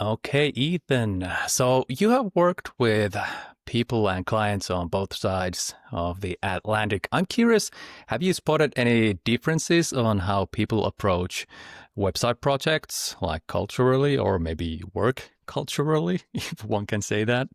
Okay, Ethan. So you have worked with people and clients on both sides of the Atlantic. I'm curious, have you spotted any differences on how people approach website projects, like culturally or maybe work culturally, if one can say that?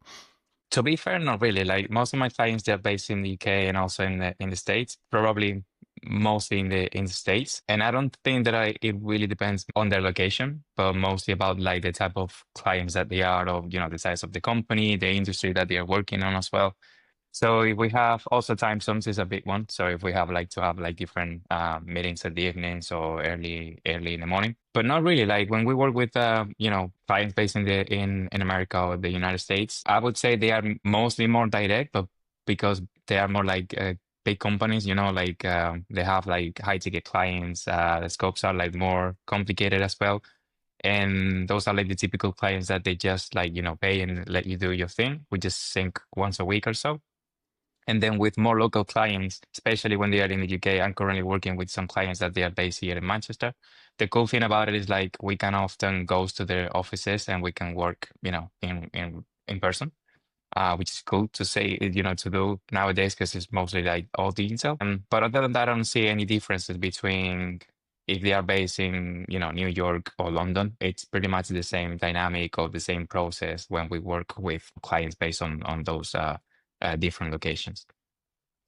To be fair, not really. Like most of my clients, they're based in the UK and also in the States, probably mostly in the States. And I don't think that it really depends on their location, but mostly about like the type of clients that they are, or the size of the company, the industry that they are working on as well. So if we have also time zones is a big one. So if we have like to have like different meetings at the evenings or early in the morning, but not really. Like when we work with clients based in America or the United States, I would say they are mostly more direct, but because they are more like big companies, like they have like high ticket clients. The scopes are like more complicated as well. And those are like the typical clients that they just like, pay and let you do your thing. We just sync once a week or so. And then with more local clients, especially when they are in the UK, I'm currently working with some clients that they are based here in Manchester. The cool thing about it is like we can often go to their offices and we can work, in person, which is cool to say, to do nowadays because it's mostly like all digital. But other than that, I don't see any differences between if they are based in, New York or London. It's pretty much the same dynamic or the same process when we work with clients based on those different locations.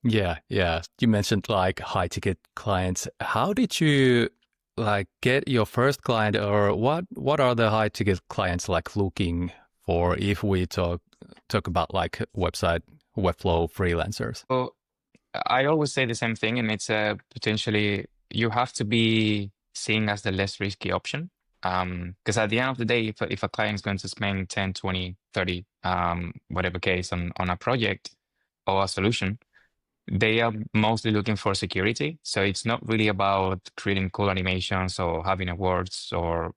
Yeah, yeah. You mentioned like high ticket clients. How did you like get your first client or what are the high ticket clients like looking for if we talk about like website Webflow freelancers? So I always say the same thing, and it's potentially you have to be seen as the less risky option. Because at the end of the day, if a client is going to spend 10, 20, 30, whatever case on a project or a solution, they are mostly looking for security. So it's not really about creating cool animations or having awards or,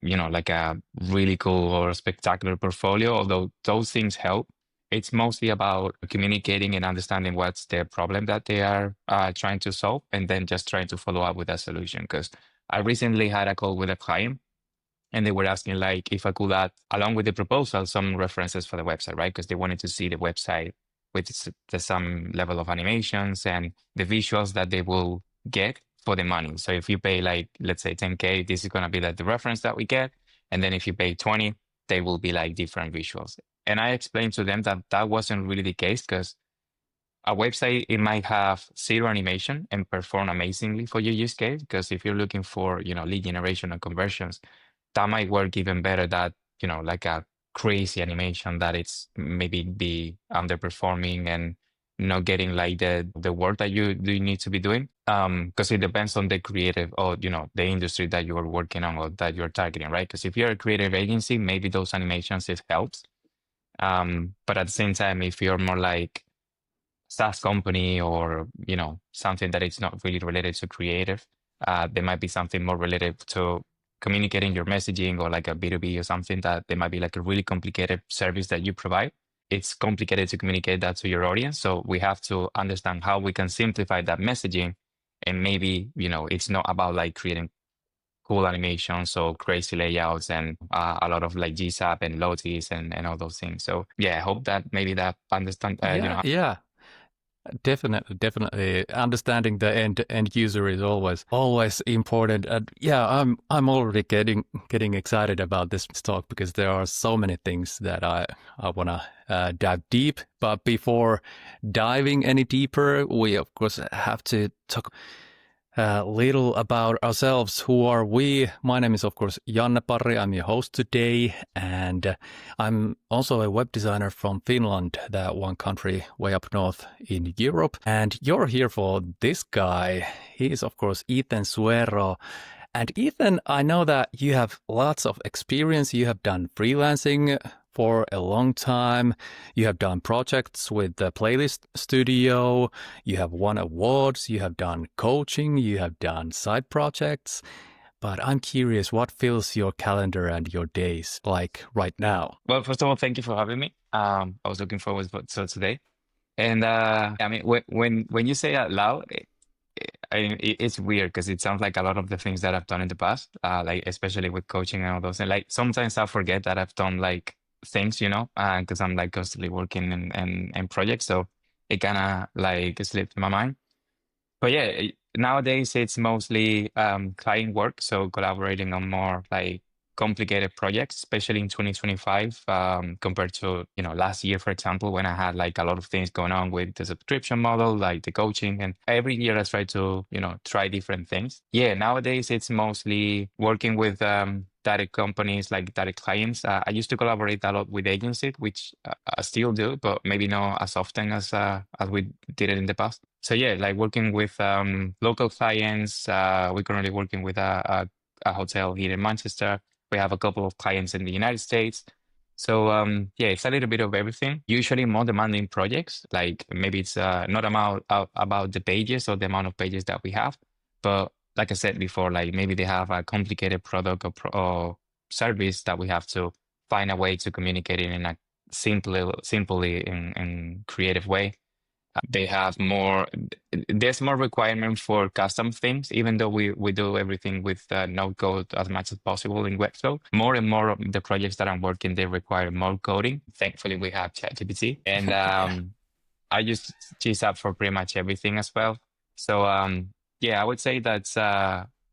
like a really cool or spectacular portfolio, although those things help. It's mostly about communicating and understanding what's their problem that they are trying to solve, and then just trying to follow up with a solution. Because I recently had a call with a client and they were asking like if I could add along with the proposal some references for the website, right? Because they wanted to see the website with some level of animations and the visuals that they will get for the money. So if you pay like let's say 10K, this is gonna be like the reference that we get, and then if you pay 20, they will be like different visuals. And I explained to them that that wasn't really the case because a website it might have zero animation and perform amazingly for your use case. Because if you're looking for lead generation and conversions, that might work even better that like a crazy animation that it's maybe be underperforming and not getting like the work that you do need to be doing because it depends on the creative or the industry that you're working on or that you're targeting, right? Because if you're a creative agency, maybe those animations it helps, but at the same time if you're more like SaaS company or something that is not really related to creative, there might be something more related to communicating your messaging or like a B2B or something that there might be like a really complicated service that you provide. It's complicated to communicate that to your audience. So we have to understand how we can simplify that messaging. And maybe, it's not about like creating cool animations or crazy layouts and a lot of like GSAP and lotis and all those things. So yeah, I hope that maybe that understand, Yeah, yeah. Definitely, definitely. Understanding the end user is always important. And yeah, I'm already getting excited about this talk because there are so many things that I wanna dive deep. But before diving any deeper, we of course have to talk a little about ourselves. Who are we? My name is, of course, Janne Parri. I'm your host today, and I'm also a web designer from Finland, that one country way up north in Europe. And you're here for this guy. He is, of course, Ethan Suero. And Ethan, I know that you have lots of experience. You have done freelancing for a long time. You have done projects with the Playlist Studio. You have won awards. You have done coaching. You have done side projects. But I'm curious, what fills your calendar and your days like right now? Well, first of all, thank you for having me. I was looking forward to today. And I mean, when you say out loud, it's weird because it sounds like a lot of the things that I've done in the past, like especially with coaching and all those. And like sometimes I forget that I've done like things, because I'm like constantly working and projects. So it kind of like slipped my mind. But yeah, nowadays it's mostly client work, so collaborating on more like complicated projects, especially in 2025, compared to last year, for example, when I had like a lot of things going on with the subscription model, like the coaching, and every year I try to try different things. Yeah, nowadays it's mostly working with direct companies, like direct clients. I used to collaborate a lot with agencies, which I still do, but maybe not as often as we did it in the past. So yeah, like working with local clients. We're currently working with a hotel here in Manchester. We have a couple of clients in the United States. So yeah, it's a little bit of everything. Usually more demanding projects. Like maybe it's not about the pages or the amount of pages that we have, but like I said before, like maybe they have a complicated product or service that we have to find a way to communicate it in a simply in creative way. They have there's more requirement for custom things, even though we do everything with no code as much as possible in Webflow. More and more of the projects that I'm working, they require more coding. Thankfully, we have ChatGPT, and Yeah. I use GSAP for pretty much everything as well. So yeah, I would say that's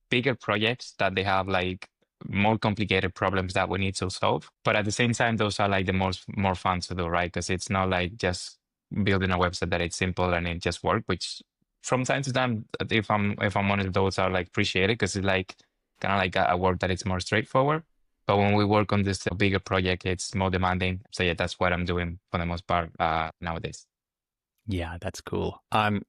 bigger projects that they have like more complicated problems that we need to solve. But at the same time, those are like the more fun to do, right? Because it's not like just building a website that it's simple and it just works, which from time to time, if I'm one of those, are like appreciated because it's like kind of like a work that it's more straightforward. But when we work on this bigger project, it's more demanding. So yeah, that's what I'm doing for the most part nowadays. Yeah, that's cool. I'm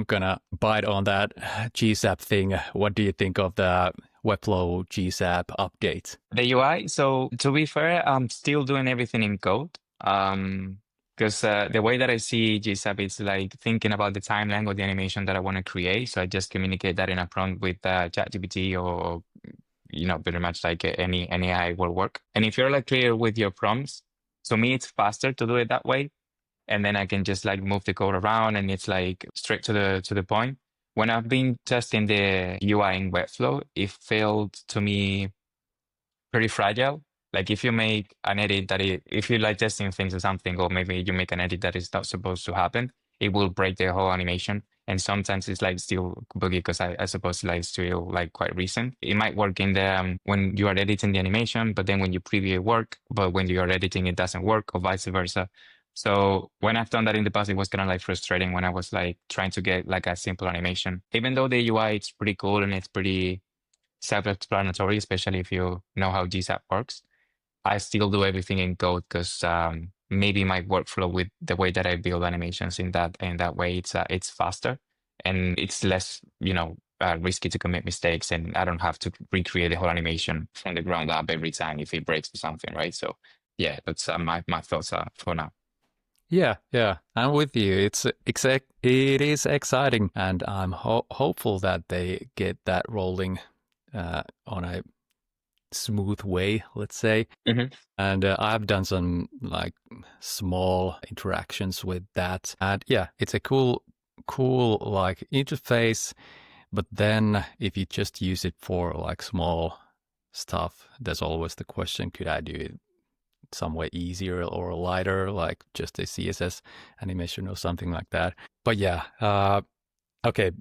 gonna bite on that GSAP thing. What do you think of the Webflow GSAP update? The UI. So to be fair, I'm still doing everything in code. Because the way that I see GSAP is like thinking about the timeline or the animation that I want to create. So I just communicate that in a prompt with ChatGPT or pretty much like any AI will work. And if you're like clear with your prompts, to me it's faster to do it that way. And then I can just like move the code around and it's like straight to the point. When I've been testing the UI in Webflow, it felt to me pretty fragile. Like if you make an edit if you like testing things or something, or maybe you make an edit that is not supposed to happen, it will break the whole animation. And sometimes it's like still buggy because I suppose like still like quite recent. It might work in the when you are editing the animation, but then when you preview it work, but when you are editing it doesn't work, or vice versa. So when I've done that in the past, it was kind of like frustrating when I was like trying to get like a simple animation. Even though the UI it's pretty cool and it's pretty self-explanatory, especially if you know how GSAP works. I still do everything in code because maybe my workflow with the way that I build animations in that way it's faster and it's less risky to commit mistakes, and I don't have to recreate the whole animation from the ground up every time if it breaks or something, right? So yeah, that's my thoughts for now. Yeah, I'm with you. It is exciting, and I'm hopeful that they get that rolling on a smooth way, let's say. Hmm. And I've done some like small interactions with that, and yeah, it's a cool like interface. But then if you just use it for like small stuff, there's always the question: could I do it some way easier or lighter, like just a CSS animation or something like that? But yeah, okay,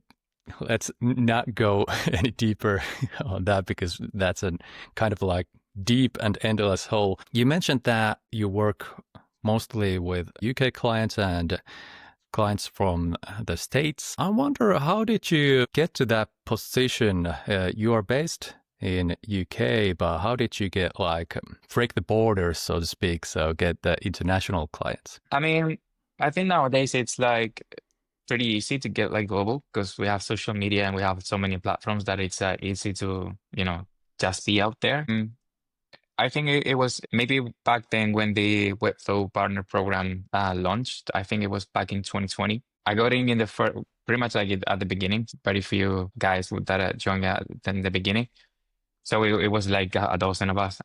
let's not go any deeper on that because that's a kind of like deep and endless hole. You mentioned that you work mostly with UK clients and clients from the States. I wonder, how did you get to that position? You are based in UK, but how did you get like break the borders, so to speak, so get the international clients? I mean, I think nowadays it's like pretty easy to get like global because we have social media and we have so many platforms that it's easy to just be out there. I think it was maybe back then when the Webflow partner program launched. I think it was back in 2020. I got in the first, pretty much like at the beginning. Very few guys that joined in the beginning. So it was like a dozen of us.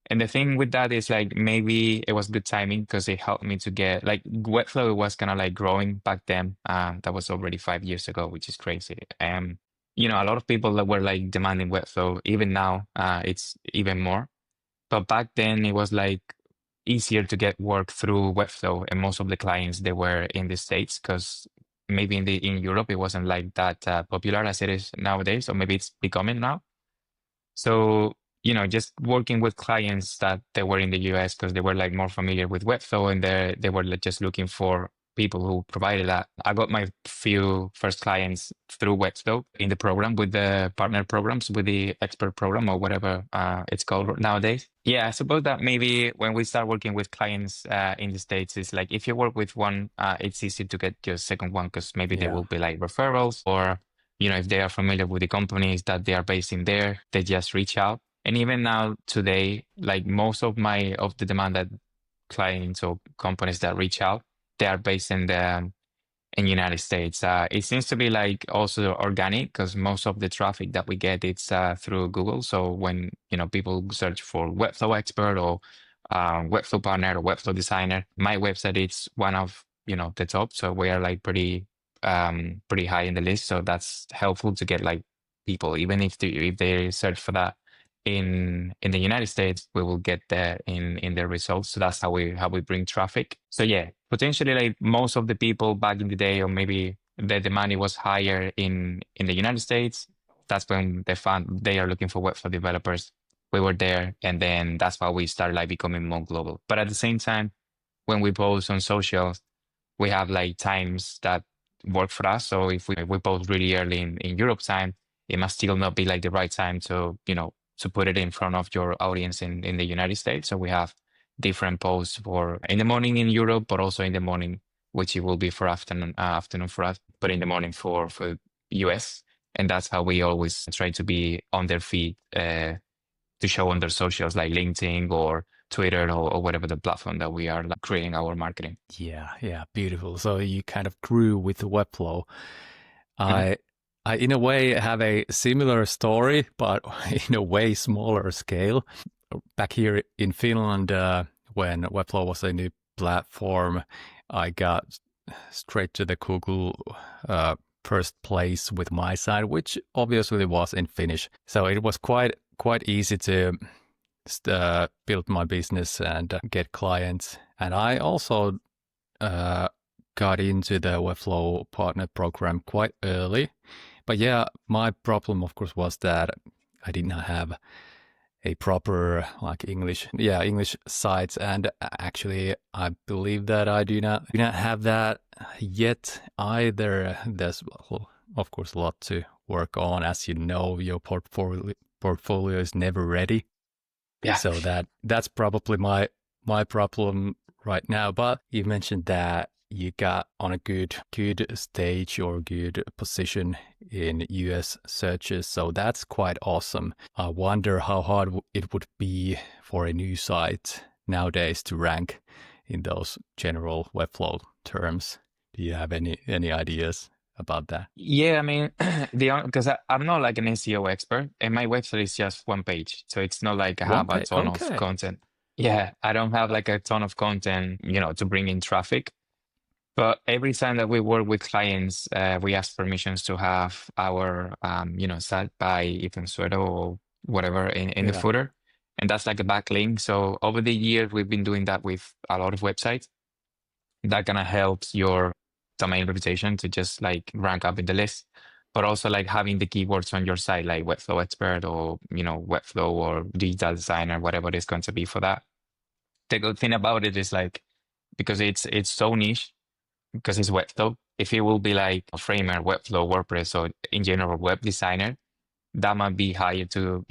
And the thing with that is like maybe it was good timing because it helped me to get like Webflow was kind of like growing back then. That was already 5 years ago, which is crazy. A lot of people that were like demanding Webflow. Even now, it's even more. But back then it was like easier to get work through Webflow, and most of the clients they were in the States because maybe in Europe it wasn't like that popular as it is nowadays, or maybe it's becoming now. So, just working with clients that they were in the US because they were like more familiar with Webflow and they were like, just looking for people who provided that. I got my few first clients through Webflow in the program with the partner programs, with the expert program or whatever it's called nowadays. Yeah, I suppose that maybe when we start working with clients in the States, it's like if you work with one, it's easy to get your second one because maybe they Yeah. will be like referrals or if they are familiar with the companies that they are based in there, they just reach out. And even now today, like most of the demand that clients or companies that reach out, they are based in United States. It seems to be like also organic because most of the traffic that we get it's through Google. So when people search for Webflow expert or Webflow partner or Webflow designer, my website is one of the top. So we are like pretty high in the list. So that's helpful to get like people, even if they search for that in the United States, we will get there in their results. So that's how we bring traffic. So yeah, potentially like most of the people back in the day, or maybe the money was higher in the United States. That's when they are looking for Webflow developers. We were there, and then that's why we started like becoming more global. But at the same time, when we post on socials, we have like times that work for us. So if we post really early in Europe time, it must still not be like the right time to to put it in front of your audience in the United States. So we have different posts for in the morning in Europe, but also in the morning, which it will be for afternoon for us, but in the morning for US. And that's how we always try to be on their feed to show on their socials like LinkedIn or Twitter or whatever the platform that we are like, creating our marketing. Yeah, beautiful. So you kind of grew with the Webflow. Mhm. I in a way have a similar story, but in a way smaller scale. Back here in Finland, when Webflow was a new platform, I got straight to the Google first place with my site, which obviously was in Finnish. So it was quite easy to build my business and get clients. And I also got into the Webflow partner program quite early. But yeah, my problem, of course, was that I did not have a proper like English sites, and actually, I believe that I do not have that yet either. There's, of course, a lot to work on. As you know, your portfolio is never ready, Yeah. so that's probably my problem right now. But you mentioned that you got on a good stage or good position in US searches, so that's quite awesome. I wonder how hard it would be for a new site nowadays to rank in those general Webflow terms. Do you have any ideas about that? Yeah, I mean, because I'm not like an SEO expert, and my website is just one page, so it's not like I One have a page, ton of okay. content. Yeah, I don't have like a ton of content, to bring in traffic. But every time that we work with clients, we ask permissions to have our, site by even Suero or whatever in the Yeah, footer, and that's like a backlink. So over the years, we've been doing that with a lot of websites. That kind of helps your domain reputation to just like rank up in the list, but also like having the keywords on your site like Webflow expert or Webflow or digital designer, whatever it is going to be for that. The good thing about it is like because it's so niche because it's Webflow. If it will be like a framer, Webflow, WordPress, or in general web designer, that might be higher to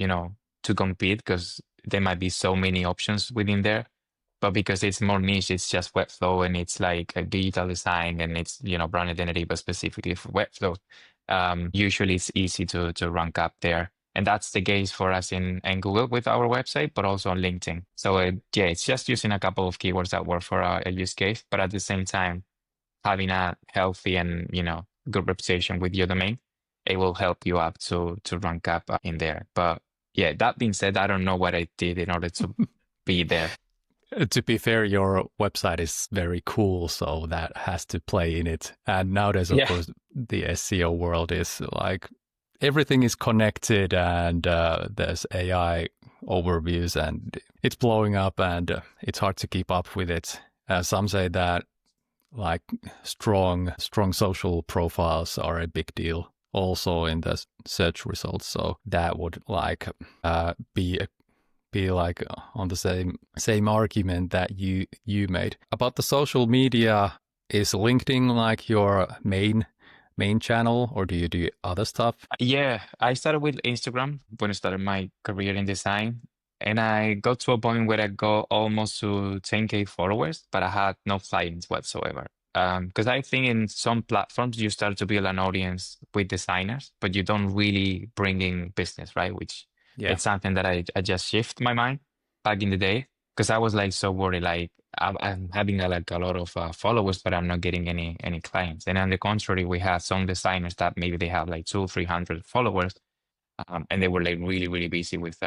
compete because there might be so many options within there. But because it's more niche, it's just Webflow and it's like a digital design and it's brand identity, but specifically for Webflow. Usually it's easy to rank up there. And that's the case for us in Google with our website, but also on LinkedIn. So yeah, it's just using a couple of keywords that work for a use case, but at the same time, having a healthy and good reputation with your domain, it will help you up to rank up in there. But yeah, that being said, I don't know what I did in order to be there. To be fair, your website is very cool, so that has to play in it. And nowadays, of Yeah. course, the SEO world is like everything is connected, and there's AI overviews, and it's blowing up, and it's hard to keep up with it. Some say that like strong social profiles are a big deal also in the search results. So that would like be like on the same argument that you made about the social media. Is LinkedIn like your main channel, or do you do other stuff? Yeah, I started with Instagram when I started my career in design. And I got to a point where I got almost to 10K followers, but I had no clients whatsoever. Because I think in some platforms you start to build an audience with designers, but you don't really bring in business, right? Which Yeah. it's something that I just shift my mind back in the day. Because I was like so worried, like I'm having like a lot of followers, but I'm not getting any clients. And on the contrary, we had some designers that maybe they have like 200-300 followers, and they were like really really busy with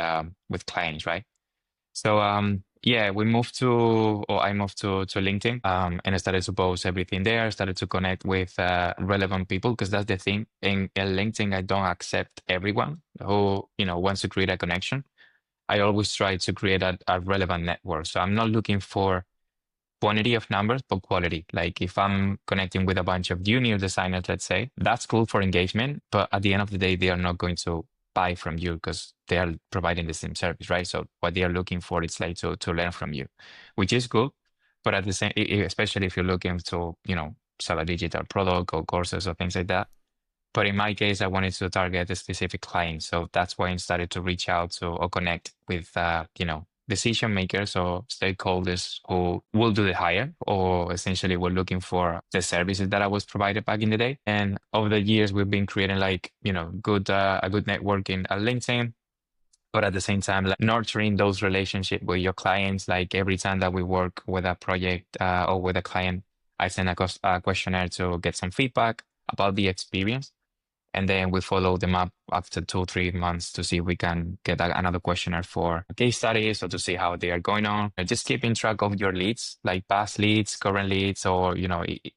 clients, right? So yeah, we moved to, or I moved to LinkedIn, and I started to post everything there. I started to connect with relevant people because that's the thing. In LinkedIn, I don't accept everyone who wants to create a connection. I always try to create a relevant network. So I'm not looking for quantity of numbers, but quality. Like if I'm connecting with a bunch of junior designers, let's say, that's cool for engagement. But at the end of the day, they are not going to buy from you because they are providing the same service, right? So what they are looking for is like to learn from you, which is good. But at the same, especially if you're looking to, sell a digital product or courses or things like that. But in my case, I wanted to target a specific client. So that's why I started to reach out to or connect with, decision makers or stakeholders who will do the hire or essentially were looking for the services that I was provided back in the day. And over the years, we've been creating like, good, a good networking at LinkedIn. But at the same time, like nurturing those relationships with your clients, like every time that we work with a project or with a client, I send a questionnaire to get some feedback about the experience. And then we follow them up after 2-3 months to see if we can get another questionnaire for case studies or to see how they are going on. And just keeping track of your leads, like past leads, current leads, or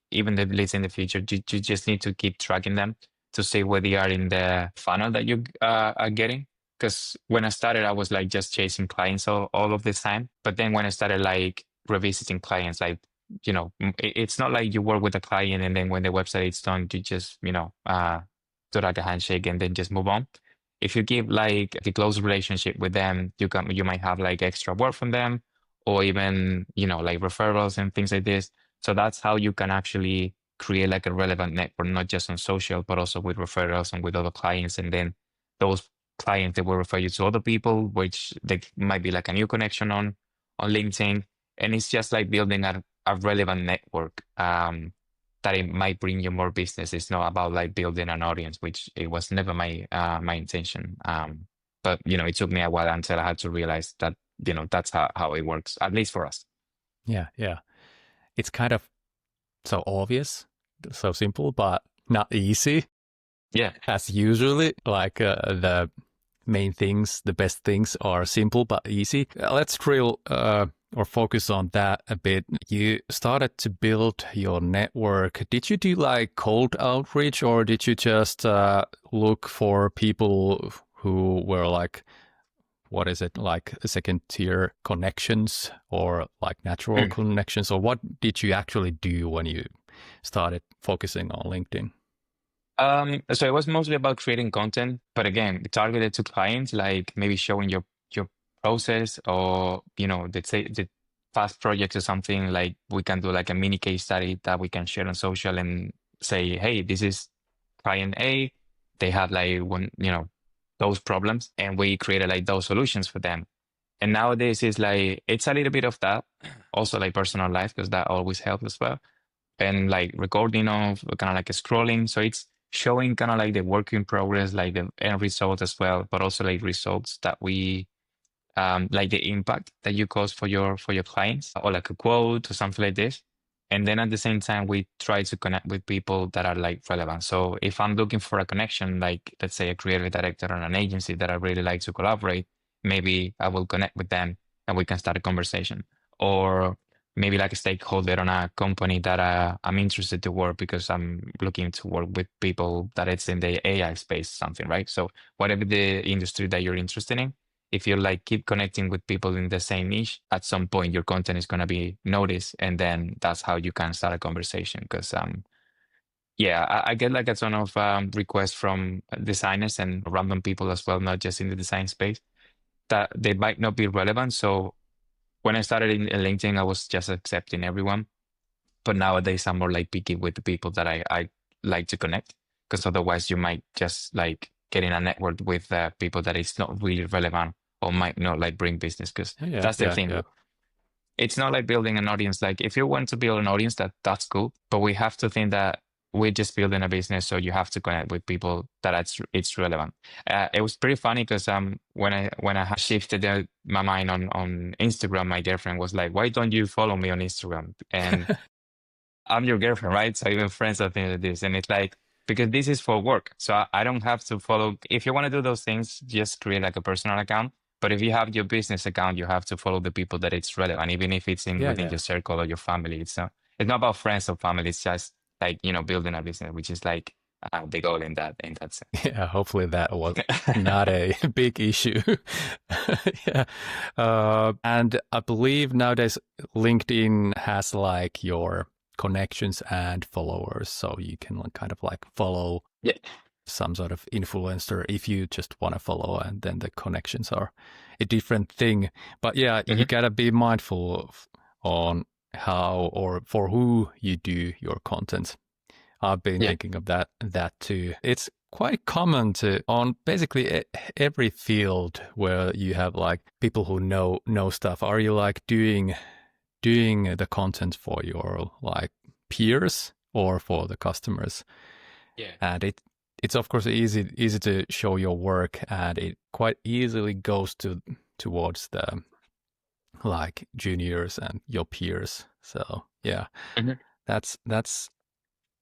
even the leads in the future. You just need to keep tracking them to see where they are in the funnel that you are getting. Because when I started, I was like just chasing clients all of the time. But then when I started like revisiting clients, like it's not like you work with a client and then when the website is done, you just do like a handshake and then just move on. If you give like a close relationship with them, you might have like extra work from them or even, like referrals and things like this. So that's how you can actually create like a relevant network, not just on social, but also with referrals and with other clients. And then those clients, they will refer you to other people, which they might be like a new connection on LinkedIn. And it's just like building a relevant network. That it might bring you more business. It's not about like building an audience, which it was never my intention. But it took me a while until I had to realize that that's how it works, at least for us. Yeah, yeah. It's kind of so obvious, so simple, but not easy Yeah. as usually. Like the main things, the best things are simple but easy. Let's drill or focus on that a bit. You started to build your network. Did you do like cold outreach, or did you just look for people who were like, what is it, like second tier connections or like natural Mm. connections? Or what did you actually do when you started focusing on LinkedIn? So it was mostly about creating content, but again, targeted to clients, like maybe showing your process or the past projects or something. Like we can do like a mini case study that we can share on social and say, hey, this is client A. They have like those problems, and we created like those solutions for them. And nowadays it's like it's a little bit of that, also like personal life because that always helps as well and like recording of kind of like scrolling. So it's showing kind of like the work in progress, like the end result as well, but also like results that we like the impact that you cause for your clients or like a quote or something like this. And then at the same time, we try to connect with people that are like relevant. So if I'm looking for a connection, like let's say a creative director on an agency that I really like to collaborate, maybe I will connect with them and we can start a conversation. Or maybe like a stakeholder on a company that I'm interested to work because I'm looking to work with people that it's in the AI space, something, right? So whatever the industry that you're interested in, if you like keep connecting with people in the same niche, at some point your content is going to be noticed, and then that's how you can start a conversation. Because yeah, I get like a ton of requests from designers and random people as well, not just in the design space, that they might not be relevant. So when I started in LinkedIn, I was just accepting everyone. But nowadays, I'm more like picky with the people that I like to connect, because otherwise you might just like get in a network with people that is not really relevant or might not like bring business. Because Yeah, that's the yeah, thing. yeah. It's not like building an audience. Like if you want to build an audience, that's cool. But we have to think that we're just building a business, so you have to connect with people that it's relevant. It was pretty funny because when I had shifted my mind on Instagram, my girlfriend was like, "Why don't you follow me on Instagram?" And I'm your girlfriend, right? So even friends are things like this. And it's like, because this is for work. So I don't have to follow. If you want to do those things, just create like a personal account. But if you have your business account, you have to follow the people that it's relevant, even if it's in Yeah, within yeah. your circle or your family. It's not about friends or family. It's just like, building a business, which is like the goal in that sense. Yeah, hopefully that was not a big issue. Yeah. And I believe nowadays LinkedIn has like your connections and followers. So you can like, kind of like follow Yeah. some sort of influencer if you just want to follow, and then the connections are a different thing. But yeah, you Hmm. gotta be mindful on how or for who you do your content. I've been Yeah. thinking of that too. It's quite common to on basically every field where you have like people who know stuff. Are you like doing the content for your like peers or for the customers? Yeah. And it's of course easy to show your work, and it quite easily goes towards the like juniors and your peers. So yeah, Hmm. that's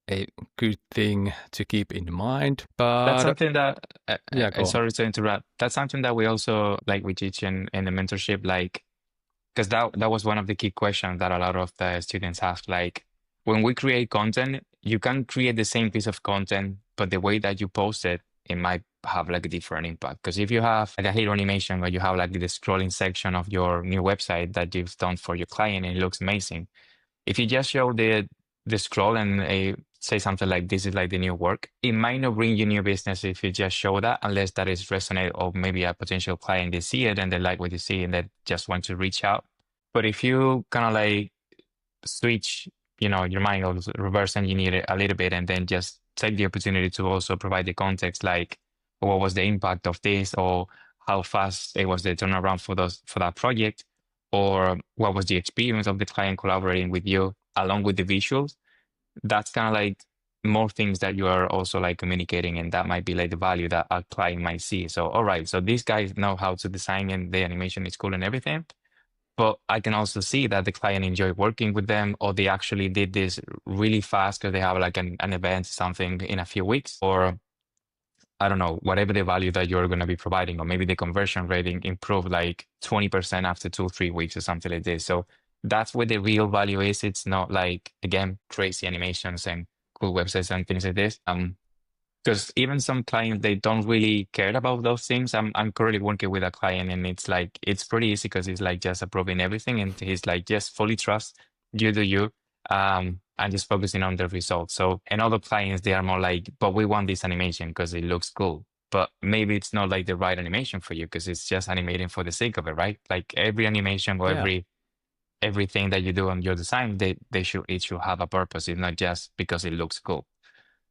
a good thing to keep in mind. That's But something that, yeah, go on. sorry to interrupt. That's something that we also like we teach in the mentorship, like, because that was one of the key questions that a lot of the students have. Like, when we create content, you can create the same piece of content, but the way that you post it, it might have like a different impact. Because if you have like a hero animation where you have like the scrolling section of your new website that you've done for your client and it looks amazing, if you just show the scroll and say something like this is like the new work, it might not bring you new business if you just show that, unless that is resonate or maybe a potential client they see it and they like what you see and they just want to reach out. But if you kind of like switch, your mind or reverse engineer it a little bit and then just take the opportunity to also provide the context, like what was the impact of this, or how fast it was the turnaround for that project, or what was the experience of the client collaborating with you along with the visuals. That's kind of like more things that you are also like communicating, and that might be like the value that a client might see. So all right, so these guys know how to design and the animation is cool and everything, but I can also see that the client enjoyed working with them, or they actually did this really fast because they have like an event, something in a few weeks, or I don't know, whatever the value that you're going to be providing, or maybe the conversion rating improved like 20% after 2 or 3 weeks or something like this. So that's where the real value is. It's not like, again, crazy animations and cool websites and things like this. Because even some clients, they don't really care about those things. I'm currently working with a client, and it's like it's pretty easy because he's like just approving everything, and he's like just fully trust you do you, and just focusing on the results. So and other clients, they are more like, but we want this animation because it looks cool. But maybe it's not like the right animation for you because it's just animating for the sake of it, right? Like every animation or Yeah. everything that you do on your design, it should have a purpose. It's not just because it looks cool.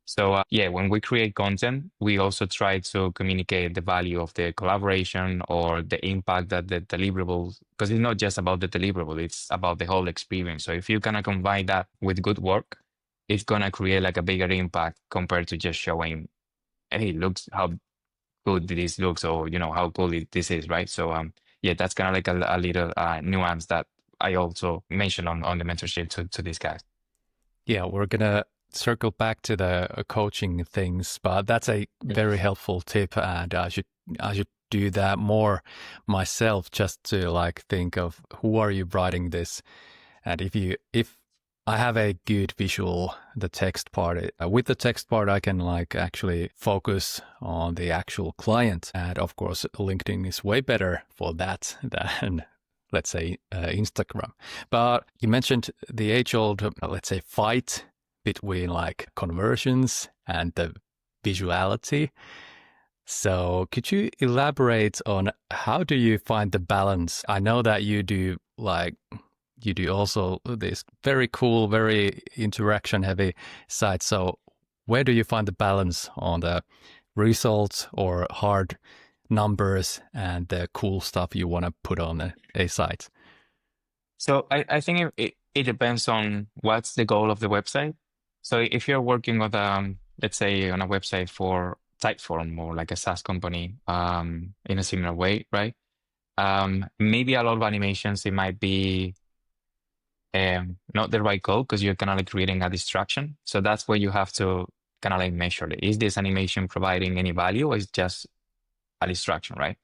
So yeah, when we create content, we also try to communicate the value of the collaboration or the impact that the deliverables, because it's not just about the deliverable, it's about the whole experience. So if you kind of combine that with good work, it's gonna create like a bigger impact compared to just showing, hey, looks how good this looks, or how cool this is, right? So yeah, that's kind of like a little nuance that I also mentioned on the mentorship to these guys. Yeah, we're gonna circle back to the coaching things, but that's a very helpful tip, and I should do that more myself, just to like think of who are you writing this, and if I have a good visual, the text part, with the text part, I can like actually focus on the actual client. And of course, LinkedIn is way better for that than, let's say, Instagram. But you mentioned the age-old, let's say, fight between like conversions and the visuality. So could you elaborate on how do you find the balance? I know that you do also this very cool, very interaction heavy site. So where do you find the balance on the results or hard numbers and the cool stuff you want to put on a site? So I think it depends on what's the goal of the website. So if you're working with, let's say on a website for Typeform or like a SaaS company in a similar way, right? Maybe a lot of animations, it might be not the right goal because you're kind of like creating a distraction. So that's where you have to kind of like measure it. Is this animation providing any value or is it just a distraction, right?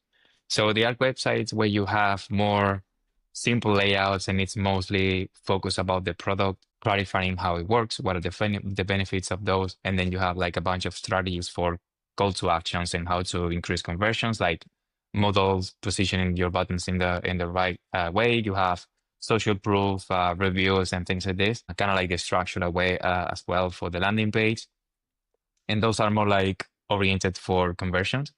So there are websites where you have more simple layouts and it's mostly focused about the product, clarifying how it works, what are the benefits of those. And then you have like a bunch of strategies for call to actions and how to increase conversions, like models, positioning your buttons in the right way. You have social proof, reviews and things like this, kind of like the structured way as well for the landing page. And those are more like oriented for conversions.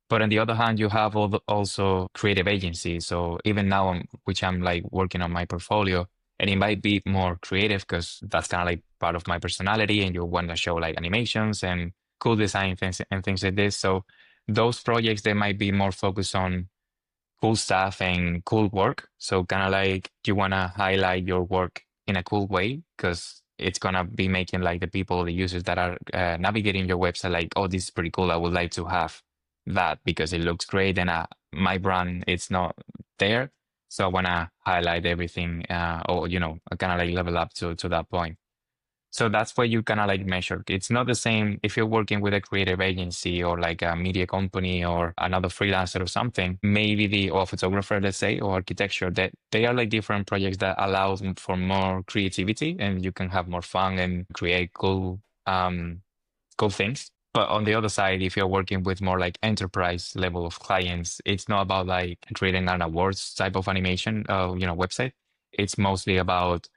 But on the other hand, you have also creative agencies. So even now, which I'm like working on my portfolio, and it might be more creative because that's kind of like part of my personality, and you want to show like animations and cool design things and things like this. So those projects, they might be more focused on cool stuff and cool work. So kind of like you want to highlight your work in a cool way because it's going to be making like the people, the users that are navigating your website like, oh, this is pretty cool. I would like to have that because it looks great and my brand, it's not there. So I want to highlight everything or, kind of like level up to that point. So that's where you kind of like measure. It's not the same if you're working with a creative agency or like a media company or another freelancer or something, maybe or photographer, let's say, or architecture, that they are like different projects that allows for more creativity and you can have more fun and create cool things. But on the other side, if you're working with more like enterprise level of clients, it's not about like creating an awards type of animation, website. It's mostly about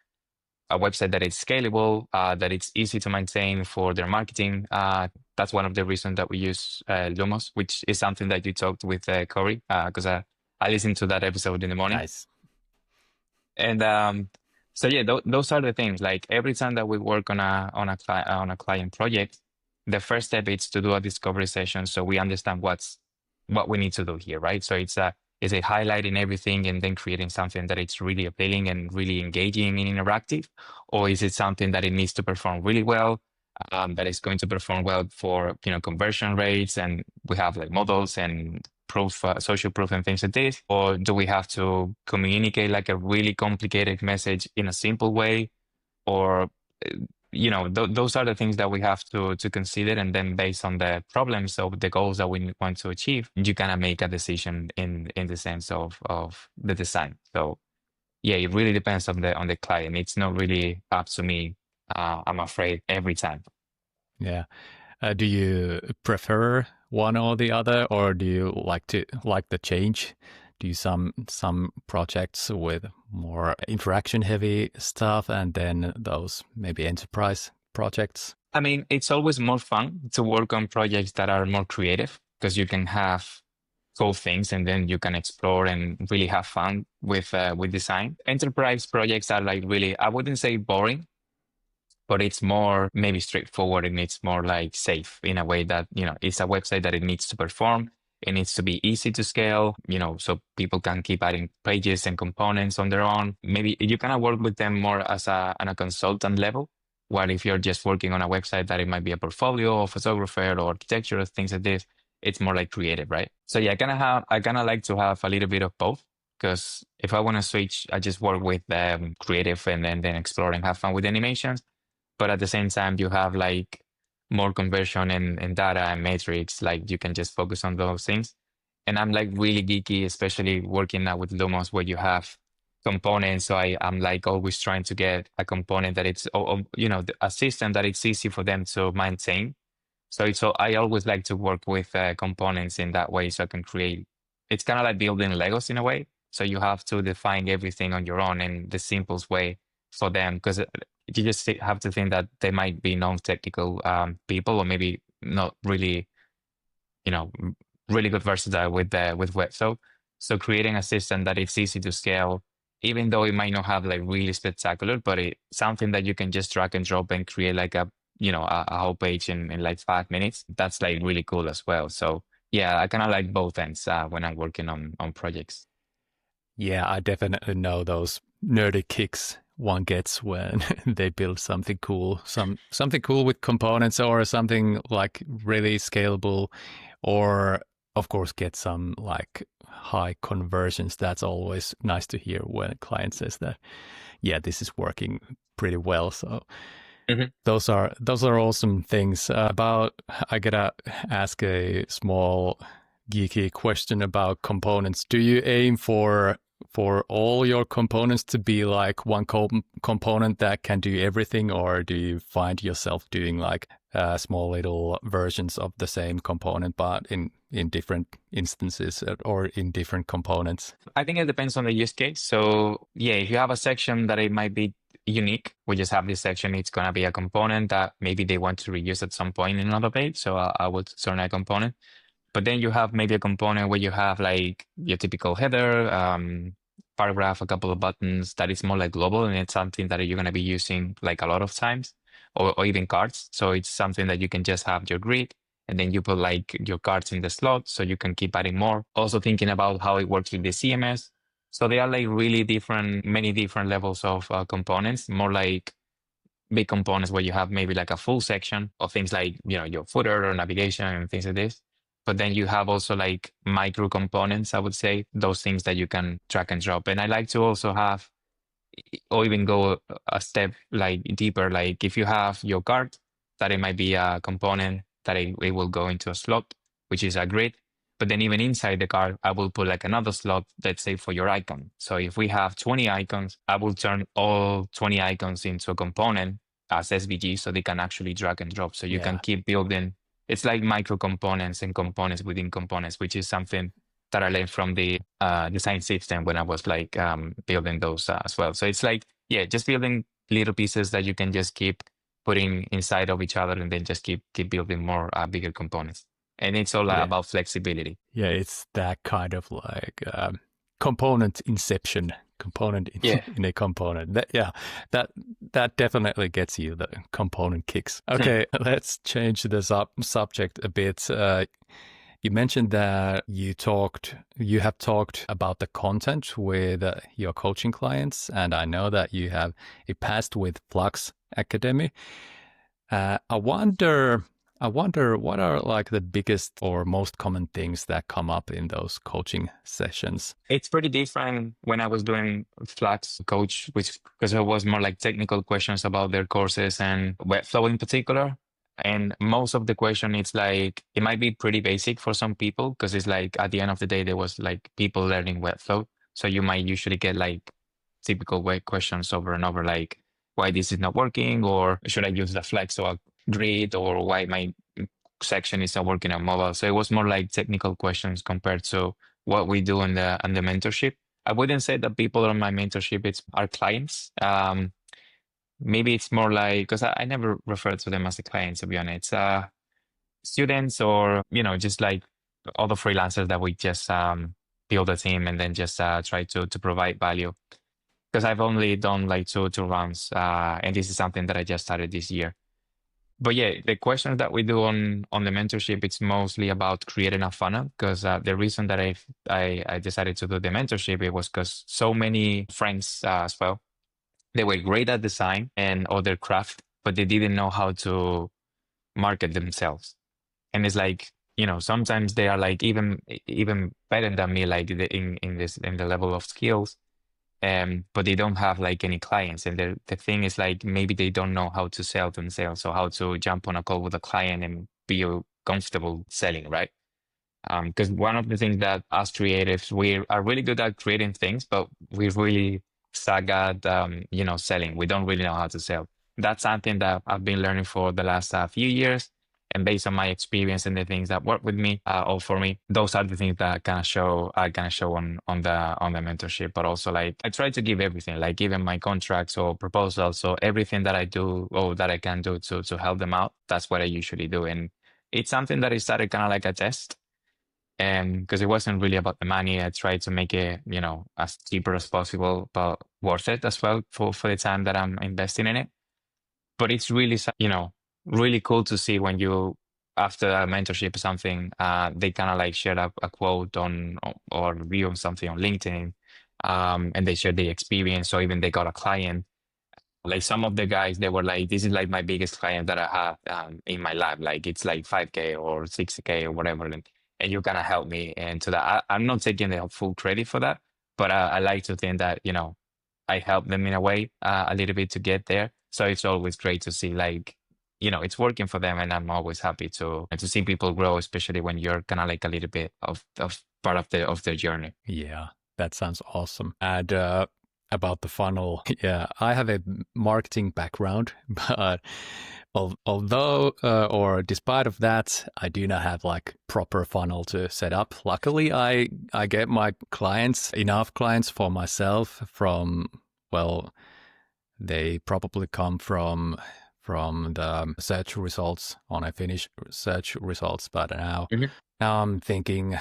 a website that is scalable, that it's easy to maintain for their marketing. That's one of the reasons that we use Lumos, which is something that you talked with Corey, because I listened to that episode in the morning. Nice. And so yeah, those are the things. Like every time that we work on a client project, the first step is to do a discovery session so we understand what we need to do here, right? So it's a highlighting everything and then creating something that it's really appealing and really engaging and interactive? Or is it something that it needs to perform really well, that is going to perform well for conversion rates and we have like models and proof, social proof and things like this? Or do we have to communicate like a really complicated message in a simple way? Or those are the things that we have to consider, and then based on the problems of the goals that we want to achieve, you kind of make a decision in the sense of the design. So yeah, it really depends on the client. It's not really up to me, I'm afraid, every time. Yeah. Do you prefer one or the other, or do you like the change? Do some projects with more interaction heavy stuff and then those maybe enterprise projects? I mean, it's always more fun to work on projects that are more creative because you can have cool things and then you can explore and really have fun with design. Enterprise projects are like really, I wouldn't say boring, but it's more maybe straightforward and it's more like safe in a way that, it's a website that it needs to perform. It needs to be easy to scale, so people can keep adding pages and components on their own. Maybe you kind of work with them more as on a consultant level. While if you're just working on a website that it might be a portfolio or photographer or architecture, things like this, it's more like creative, right? So yeah, I kind of like to have a little bit of both. Because if I want to switch, I just work with creative and then explore and have fun with animations. But at the same time, you have like more conversion and data and metrics, like you can just focus on those things. And I'm like really geeky, especially working now with Lumos where you have components. So I'm like always trying to get a component that it's, a system that it's easy for them to maintain. So I always like to work with components in that way so I can create. It's kind of like building Legos in a way. So you have to define everything on your own in the simplest way for them because you just have to think that they might be non-technical people or maybe not really, really good versatile with Webflow. So creating a system that it's easy to scale, even though it might not have like really spectacular, but it's something that you can just drag and drop and create like a whole page in like 5 minutes. That's like really cool as well. So yeah, I kind of like both ends when I'm working on projects. Yeah, I definitely know those nerdy kicks one gets when they build something cool, something cool with components or something like really scalable, or of course get some like high conversions. That's always nice to hear when a client says that, yeah, this is working pretty well. So Mhm. those are awesome things. About I gotta ask a small geeky question about components. Do you aim for all your components to be like one component that can do everything, or do you find yourself doing like small little versions of the same component but in different instances or in different components? I think it depends on the use case. So yeah, if you have a section that it might be unique, we just have this section, it's going to be a component that maybe they want to reuse at some point in another page. So I would turn a component. But then you have maybe a component where you have like your typical header, paragraph, a couple of buttons that is more like global and it's something that you're going to be using like a lot of times or even cards. So it's something that you can just have your grid and then you put like your cards in the slot so you can keep adding more. Also thinking about how it works with the CMS. So they are like really different, many different levels of components, more like big components where you have maybe like a full section of things like, your footer or navigation and things like this. But then you have also like micro components, I would say, those things that you can drag and drop. And I like to also have, or even go a step like deeper, like if you have your card, that it might be a component that it will go into a slot, which is a grid. But then even inside the card, I will put like another slot, let's say for your icon. So if we have 20 icons, I will turn all 20 icons into a component as SVG so they can actually drag and drop. So you can Yeah. keep building. It's like micro components and components within components, which is something that I learned from the design system when I was like building those as well. So it's like, yeah, just building little pieces that you can just keep putting inside of each other and then just keep building more bigger components. And it's all Yeah. about flexibility. Yeah, it's that kind of like component inception, component Yeah. in a component. That that definitely gets you the component kicks. Okay, let's change the subject a bit. You mentioned that you have talked about the content with your coaching clients, and I know that you have a past with Flux Academy. I wonder what are like the biggest or most common things that come up in those coaching sessions. It's pretty different when I was doing Flux Coach, which because it was more like technical questions about their courses and Webflow in particular. And most of the question, it's like it might be pretty basic for some people because it's like at the end of the day, there was like people learning Webflow. So you might usually get like typical web questions over and over, like why this is not working, or should I use the Flex or a grid, or why my section is not working on mobile. So it was more like technical questions compared to what we do in the mentorship. I wouldn't say that people on my mentorship it's our clients. Maybe it's more like because I never refer to them as a client, to be honest. It's students or just like other freelancers that we just build a team and then just try to provide value. Because I've only done like two rounds, and this is something that I just started this year. But yeah, the questions that we do on the mentorship, it's mostly about creating a funnel. Because the reason that I decided to do the mentorship it was because so many friends as well, they were great at design and other craft, but they didn't know how to market themselves. And it's like sometimes they are like even better than me, like in the level of skills. But they don't have like any clients. And the thing is like maybe they don't know how to sell themselves or how to jump on a call with a client and be comfortable selling, right? Because one of the things that us creatives, we are really good at creating things, but we really suck at, selling. We don't really know how to sell. That's something that I've been learning for the last few years. And based on my experience and the things that work with me or for me, those are the things that kind of show on the mentorship. But also, like, I try to give everything, like even my contracts or proposals, so everything that I do or that I can do to help them out. That's what I usually do, and it's something that I started kind of like a test. And because it wasn't really about the money, I tried to make it, as cheaper as possible, but worth it as well for the time that I'm investing in it. But it's really, really cool to see when you, after a mentorship or something, they kind of like share a quote or review of something on LinkedIn, and they share the experience, or even they got a client. Like some of the guys, they were like, "This is like my biggest client that I have in my life. Like it's like 5K or 60K or whatever, and you kind of help me." And to that, I'm not taking the full credit for that, but I like to think that I help them in a way a little bit to get there. So it's always great to see like it's working for them, and I'm always happy to see people grow, especially when you're kind of like a little bit of part of their journey. Yeah, that sounds awesome. And about the funnel, yeah, I have a marketing background, but although or despite of that, I do not have like proper funnel to set up. Luckily, I get my clients, enough clients for myself from, well, they probably come from the search results on a Finnish search results, but now I'm thinking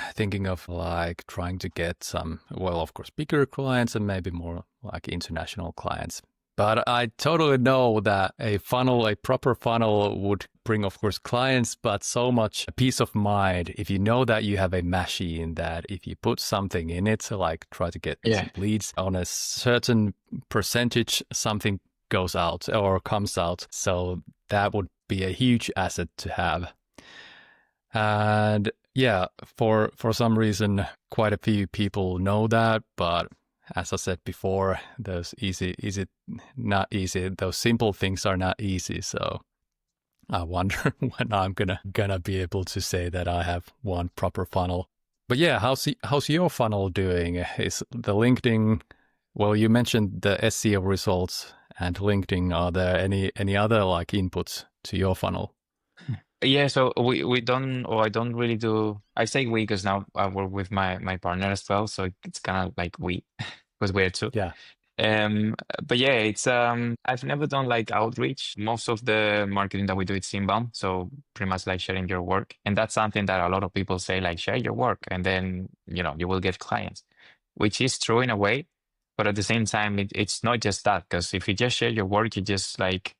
of like trying to get some, well, of course, bigger clients and maybe more like international clients. But I totally know that a proper funnel would bring, of course, clients, but so much peace of mind if you know that you have a machine that if you put something in it, like try to get some leads on a certain percentage, something goes out or comes out. So that would be a huge asset to have. And yeah, for some reason, quite a few people know that, but as I said before, those not easy. Those simple things are not easy. So I wonder when I'm gonna be able to say that I have one proper funnel. But yeah, how's your funnel doing? Is the LinkedIn? Well, you mentioned the SEO results and LinkedIn. Are there any other like inputs to your funnel? Yeah, so we don't, or I don't really do. I say we because now I work with my partner as well, so it's kind of like we, because we're two. Yeah, But yeah, it's I've never done like outreach. Most of the marketing that we do it's inbound, so pretty much like sharing your work, and that's something that a lot of people say like share your work, and then you will get clients, which is true in a way, but at the same time it's not just that because if you just share your work, you just like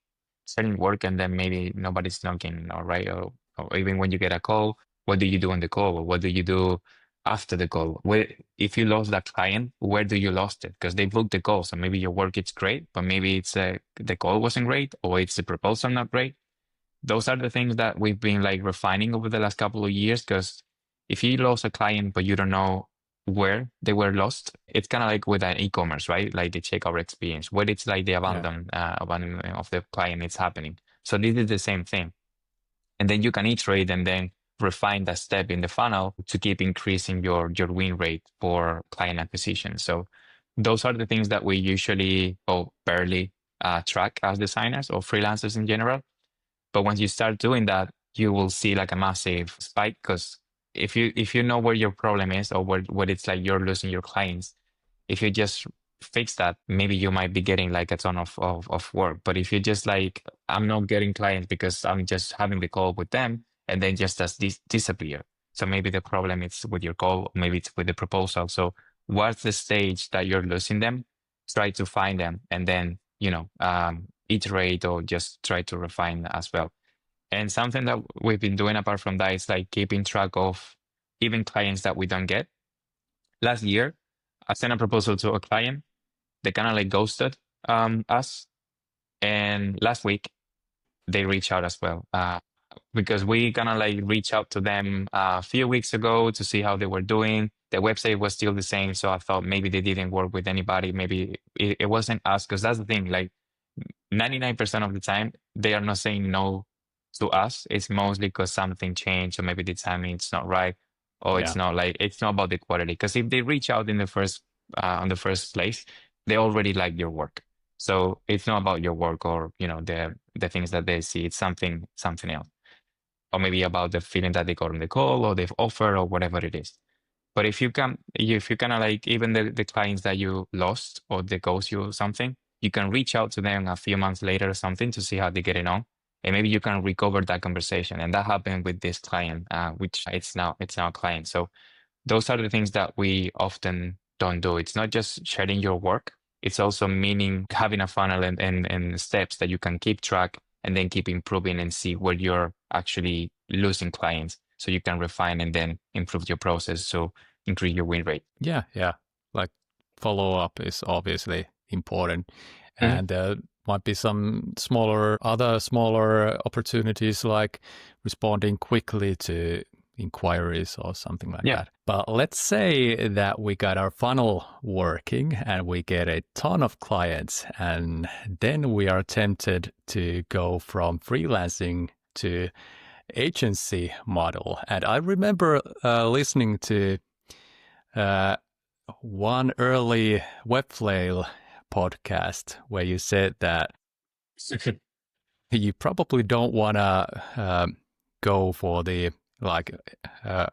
selling work, and then maybe nobody's knocking, all right, or even when you get a call, what do you do on the call, or what do you do after the call? Where if you lost that client, where do you lost it? Because they booked the call, so maybe your work is great, but maybe it's the call wasn't great, or it's the proposal not great. Those are the things that we've been like refining over the last couple of years. Because if you lost a client but you don't know where they were lost, it's kind of like with an e-commerce, right? Like the checkout experience, where it's like the yeah, abandonment of the client is happening. So this is the same thing, and then you can iterate and then refine that step in the funnel to keep increasing your win rate for client acquisition. So those are the things that we usually or barely track as designers or freelancers in general. But once you start doing that, you will see like a massive spike because if you know where your problem is or where it's like you're losing your clients, if you just fix that, maybe you might be getting like a ton of work. But if you just like, I'm not getting clients because I'm just having the call with them and then just as disappear. So maybe the problem is with your call, maybe it's with the proposal. So what's the stage that you're losing them? Try to find them and then, iterate or just try to refine as well. And something that we've been doing apart from that is like keeping track of even clients that we don't get. Last year, I sent a proposal to a client. They kind of like ghosted us. And last week, they reached out as well because we kind of like reached out to them a few weeks ago to see how they were doing. The website was still the same. So I thought maybe they didn't work with anybody. Maybe it wasn't us because that's the thing. Like 99% of the time, they are not saying no to us. It's mostly because something changed or maybe the timing is not right or Yeah. it's not about the quality. Because if they reach out in the first on the first place, they already like your work. So it's not about your work or the things that they see. It's something else, or maybe about the feeling that they got on the call or they've offered or whatever it is. But if you kind of like even the clients that you lost or they ghost you or something, you can reach out to them a few months later or something to see how they're getting on. And maybe you can recover that conversation. And that happened with this client, which it's now a client. So those are the things that we often don't do. It's not just sharing your work. It's also meaning having a funnel and steps that you can keep track and then keep improving and see where you're actually losing clients so you can refine and then improve your process. So increase your win rate. Yeah. Yeah. Like follow up is obviously important. Mhm. And there might be some other smaller opportunities like responding quickly to inquiries or something like Yeah. that. But let's say that we got our funnel working and we get a ton of clients, and then we are tempted to go from freelancing to agency model. And I remember listening to uh, one early Webflow podcast where you said that you probably don't want to go for the like uh,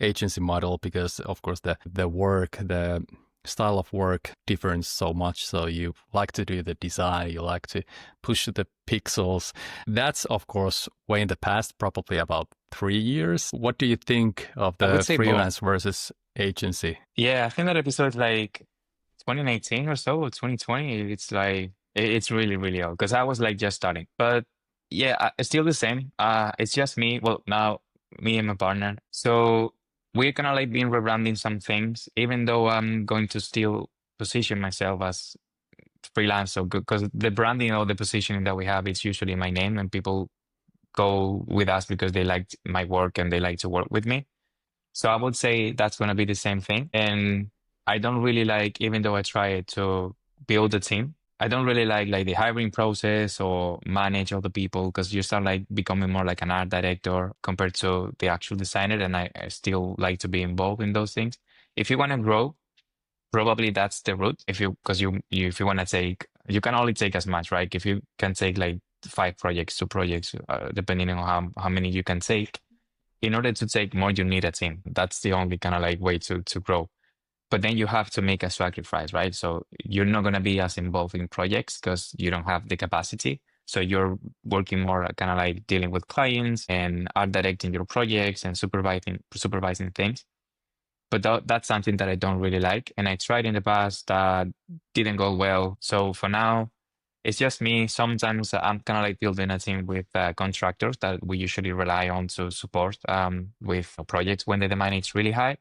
agency model because of course the style of work differs so much. So you like to do the design, you like to push the pixels. That's of course way in the past, probably about 3 years. What do you think of I would the say both. freelance versus agency? Yeah, I think that episode like 2019 or so, or 2020. It's like it's really, really old because I was like just starting. But yeah, it's still the same. It's just me. Well, now me and my partner. So we're kind of like been rebranding some things, even though I'm going to still position myself as freelance. So because the branding or the positioning that we have, it's usually my name, and people go with us because they like my work and they like to work with me. So I would say that's going to be the same thing. And I don't really like, even though I try to build a team, I don't really like the hiring process or manage other people because you start like becoming more like an art director compared to the actual designer. And I still like to be involved in those things. If you want to grow, probably that's the route. If you want to take, you can only take as much, right? If you can take like 5 projects, 2 projects, depending on how many you can take, in order to take more, you need a team. That's the only kind of like way to grow. But then you have to make a sacrifice, right? So you're not going to be as involved in projects because you don't have the capacity. So you're working more kind of like dealing with clients and art directing your projects and supervising things. But that's something that I don't really like. And I tried in the past that didn't go well. So for now, it's just me. Sometimes I'm kind of like building a team with contractors that we usually rely on to support with projects when the demand is really high.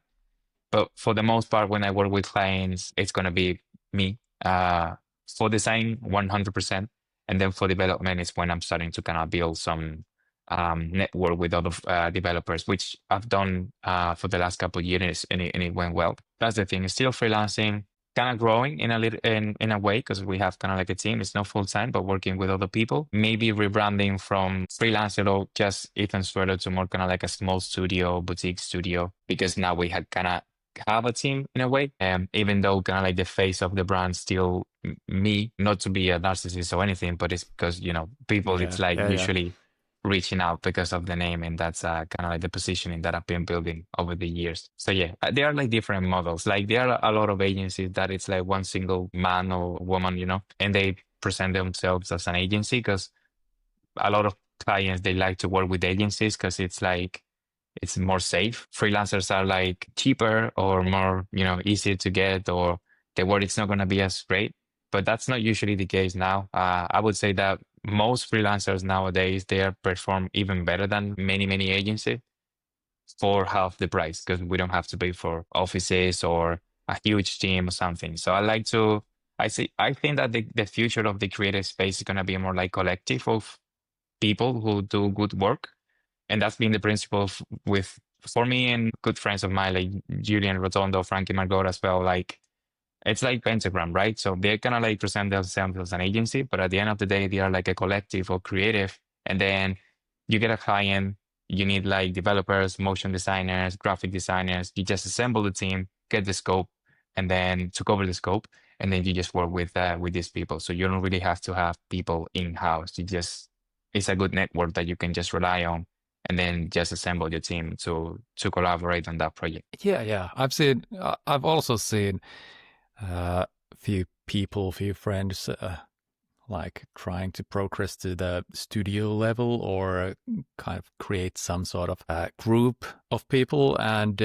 But for the most part, when I work with clients, it's going to be me. For design, 100%. And then for development is when I'm starting to kind of build some network with other developers, which I've done for the last couple of years, and it went well. That's the thing. It's still freelancing, kind of growing in a little in a way because we have kind of like a team. It's not full time, but working with other people. Maybe rebranding from freelancer or just Ethan Suero to more kind of like a small studio, boutique studio, because now we had kind of have a team in a way. Even though kind of like the face of the brand still me, not to be a narcissist or anything, but it's because people. It's Yeah, like yeah, yeah. usually reaching out because of the name, and that's kind of like the positioning that I've been building over the years. So yeah, there are like different models. Like there are a lot of agencies that it's like one single man or woman, and they present themselves as an agency because a lot of clients they like to work with agencies because it's like it's more safe. Freelancers are like cheaper or more, easier to get, or the work it's not going to be as great. But that's not usually the case now. I would say that most freelancers nowadays they are perform even better than many agencies for half the price because we don't have to pay for offices or a huge team or something. So I think that the future of the creative space is going to be more like collective of people who do good work, and that's been the principle with for me and good friends of mine like Julian Rotondo, Frankie Margot as well. Like it's like Pentagram, right? So they kind of like present themselves as an agency, but at the end of the day, they are like a collective or creative. And then you get a client, You need like developers, motion designers, graphic designers. You just assemble the team, get the scope, and then to cover the scope, and then you just work with these people. So you don't really have to have people in-house. It's a good network that you can just rely on, and then just assemble your team to collaborate on that project. Yeah. I've also seen few people, few friends like trying to progress to the studio level or kind of create some sort of group of people. And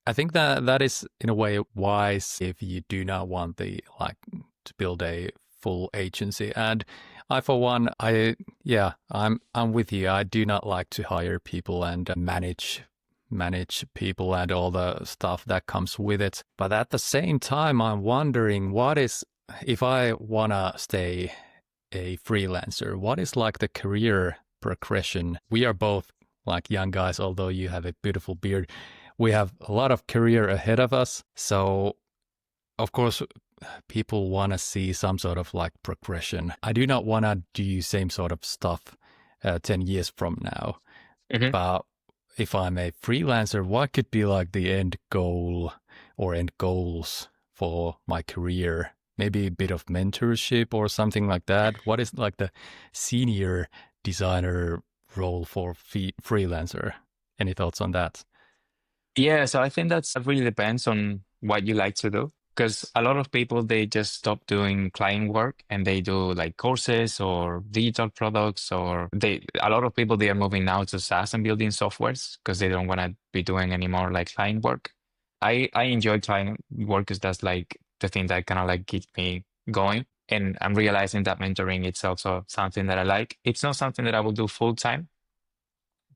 I think that is in a way wise if you do not want the like to build a full agency. And I, for one, I'm with you. I do not like to hire people and manage people and all the stuff that comes with it. But at the same time, I'm wondering what is if I wanna stay a freelancer, what is like the career progression? We are both like young guys, although you have a beautiful beard. We have a lot of career ahead of us. So, of course, people want to see some sort of like progression. I do not want to do same sort of stuff 10 years from now. Mhm. But if I'm a freelancer, what could be like the end goal or end goals for my career? Maybe a bit of mentorship or something like that. What is like the senior designer role for freelancer? Any thoughts on that? Yeah, so I think that really depends on what you like to do. Because a lot of people, they just stop doing client work and they do like courses or digital products, or a lot of people, they are moving now to SaaS and building softwares because they don't want to be doing any more like client work. I enjoy client work because that's like the thing that kind of like keeps me going. And I'm realizing that mentoring, it's also something that I like. It's not something that I will do full time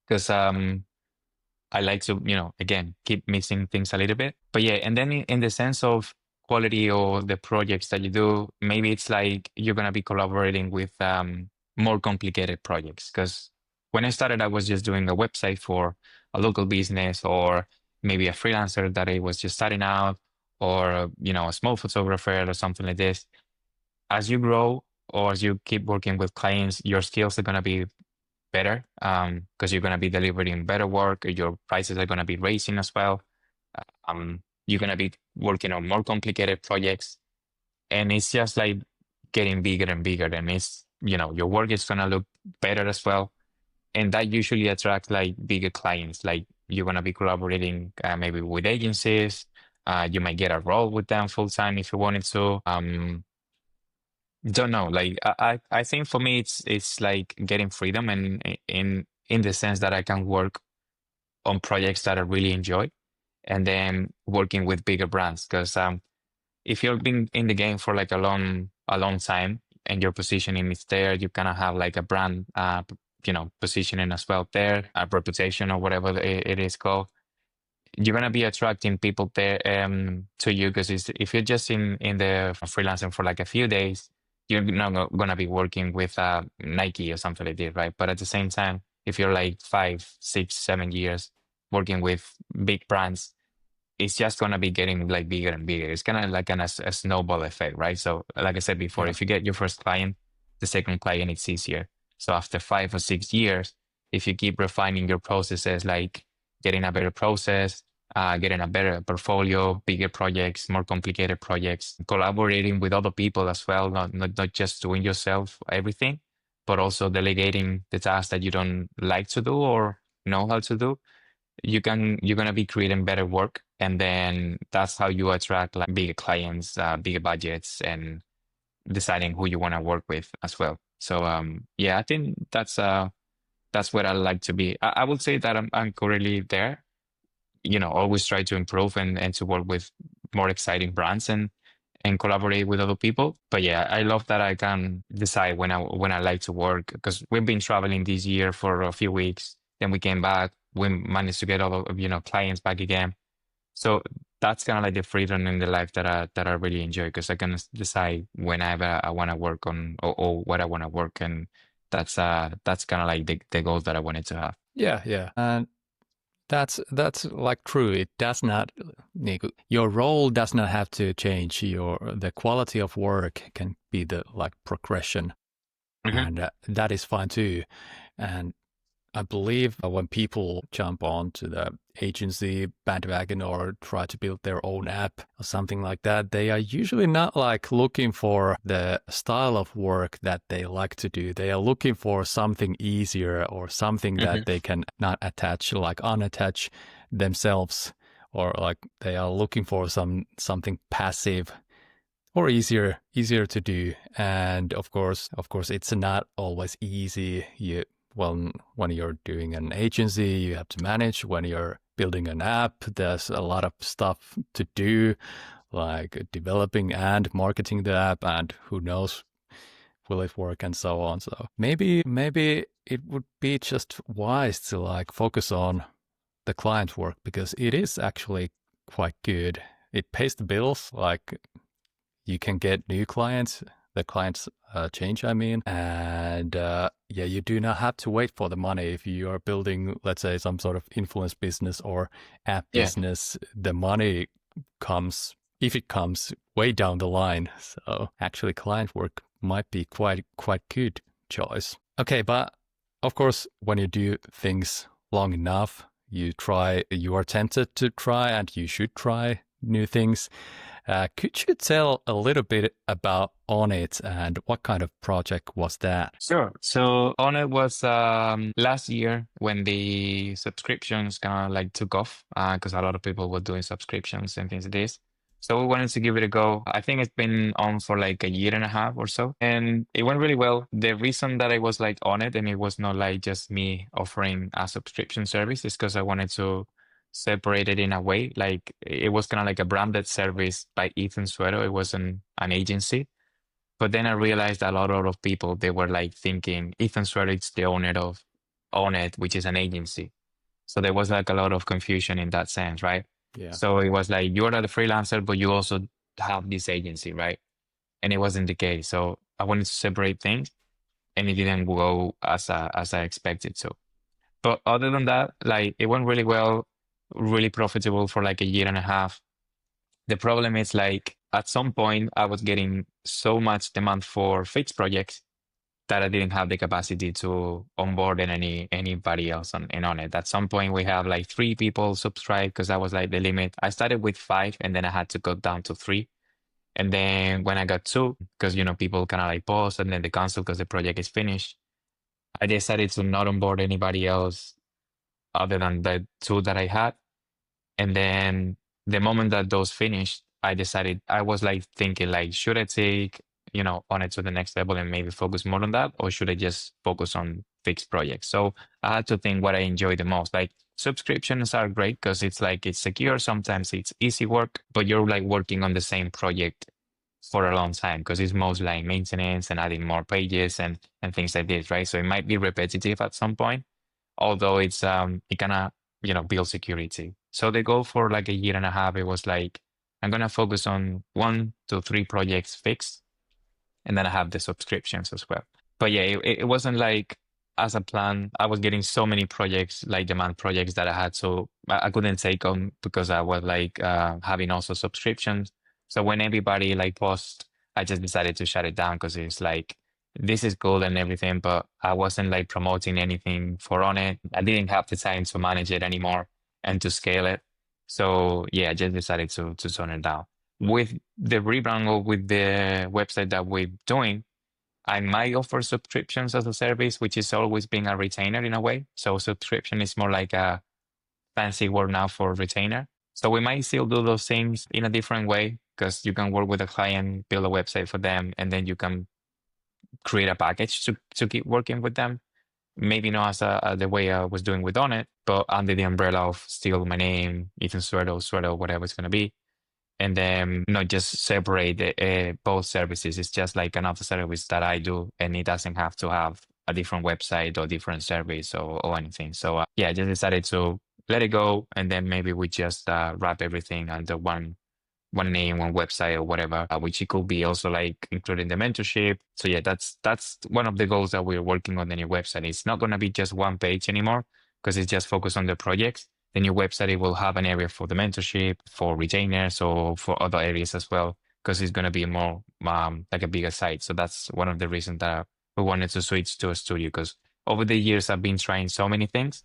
because I like to, again, keep mixing things a little bit. But yeah, and then in the sense of quality or the projects that you do, maybe it's like you're going to be collaborating with more complicated projects. Because when I started, I was just doing a website for a local business or maybe a freelancer that I was just starting out or, a small photographer or something like this. As you grow or as you keep working with clients, your skills are going to be better because you're going to be delivering better work. Your prices are going to be raising as well. You're going to be working on more complicated projects, and it's just like getting bigger and bigger. And it's your work is going to look better as well, and that usually attracts like bigger clients. Like you're going to be collaborating maybe with agencies. You might get a role with them full time if you wanted to. Don't know. Like I think for me it's like getting freedom and in the sense that I can work on projects that I really enjoy and then working with bigger brands. Because if you've been in the game for like a long time and your positioning is there, you kind of have like a brand positioning as well there, a reputation or whatever it is called. You're gonna be attracting people there to you because if you're just in the freelancing for like a few days, you're not gonna be working with Nike or something like that, right? But at the same time, if you're like 5, 6, 7 years working with big brands, it's just gonna be getting like bigger and bigger. It's kind of like a snowball effect, right? So like I said before, Yeah. if you get your first client, the second client it's easier. So after 5 or 6 years, if you keep refining your processes, like getting a better process, getting a better portfolio, bigger projects, more complicated projects, collaborating with other people as well, not just doing yourself everything, but also delegating the tasks that you don't like to do or know how to do, you're gonna be creating better work, and then that's how you attract like bigger clients, bigger budgets, and deciding who you want to work with as well. So yeah, I think that's where I like to be. I would say that I'm currently there. Always try to improve and to work with more exciting brands and collaborate with other people. But yeah, I love that I can decide when I like to work because we've been traveling this year for a few weeks. Then we came back. We managed to get all of clients back again. So that's kind of like the freedom in the life that I really enjoy because I can decide whenever I want to work on or what I want to work, and that's kind of like the goals that I wanted to have. Yeah. And that's like true. It does not your role does not have to change. The quality of work can be the like progression, Hmm. and that is fine too. And I believe when people jump onto the agency bandwagon or try to build their own app or something like that, they are usually not like looking for the style of work that they like to do. They are looking for something easier or something that they can not attach, like unattach themselves, or like they are looking for something passive or easier to do. And of course it's not always easy. When you're doing an agency, you have to manage. When you're building an app, there's a lot of stuff to do, like developing and marketing the app, and who knows, will it work and so on. So maybe it would be just wise to like focus on the client work, because it is actually quite good. It pays the bills, like you can get new clients, the clients change, I mean. And yeah, you do not have to wait for the money. If you are building, let's say, some sort of influence business or app business, the money comes, if it comes, way down the line. So actually client work might be quite good choice. Okay, but of course, when you do things long enough, you are tempted to try, and you should try new things. Could you tell a little bit about Onit and what kind of project was that? Sure. So Onit was last year when the subscriptions kind of like took off because a lot of people were doing subscriptions and things like this. So we wanted to give it a go. I think it's been on for like a year and a half or so, and it went really well. The reason that I was like on it and it was not like just me offering a subscription service is because I wanted to separate it in a way. Like it was kind of like a branded service by Ethan Suero. It wasn't an agency. But then I realized a lot of people, they were like thinking Ethan Suero is the owner of Onit, which is an agency. So there was like a lot of confusion in that sense, right? Yeah. So it was like you're not a freelancer, but you also have this agency, right? And it wasn't the case. So I wanted to separate things, and it didn't go as I expected to. But other than that, like it went really well, really profitable for like a year and a half. The problem is like at some point I was getting so much demand for fixed projects that I didn't have the capacity to onboard anybody else on it. At some point we have like 3 people subscribe because that was like the limit. I started with 5 and then I had to go down to 3. And then when I got 2, because people kind of like pause and then they cancel because the project is finished, I decided to not onboard anybody else other than the 2 that I had. And then the moment that those finished, I decided I was like thinking like, should I take, on it to the next level and maybe focus more on that, or should I just focus on fixed projects? So I had to think what I enjoy the most. Like subscriptions are great because it's like it's secure. Sometimes it's easy work, but you're like working on the same project for a long time because it's mostly like maintenance and adding more pages and things like this, right? So it might be repetitive at some point, although it's it kind of build security. So the goal for like a year and a half, it was like I'm gonna focus on 1 to 3 projects fixed, and then I have the subscriptions as well. But yeah, it wasn't like as a plan. I was getting so many projects, like demand projects that I had, so I couldn't take them because I was like having also subscriptions. So when everybody like paused, I just decided to shut it down because it's like this is cool and everything, but I wasn't like promoting anything for on it. I didn't have the time to manage it anymore and to scale it. So yeah, I just decided to tone it down. With the rebrand or with the website that we're doing, I might offer subscriptions as a service, which is always being a retainer in a way. So subscription is more like a fancy word now for retainer. So we might still do those things in a different way because you can work with a client, build a website for them, and then you can create a package to keep working with them. Maybe not as the way I was doing with On It, but under the umbrella of still my name, Ethan Suero, whatever it's going to be. And then not just separate both services. It's just like another service that I do, and it doesn't have to have a different website or different service or anything. So yeah, I just decided to let it go, and then maybe we just wrap everything under one name, one website or whatever, which it could be also like including the mentorship. So yeah, that's one of the goals that we're working on the new website. It's not going to be just one page anymore because it's just focused on the projects. The new website, it will have an area for the mentorship, for retainers, or for other areas as well, because it's going to be more like a bigger site. So that's one of the reasons that we wanted to switch to a studio, because over the years, I've been trying so many things.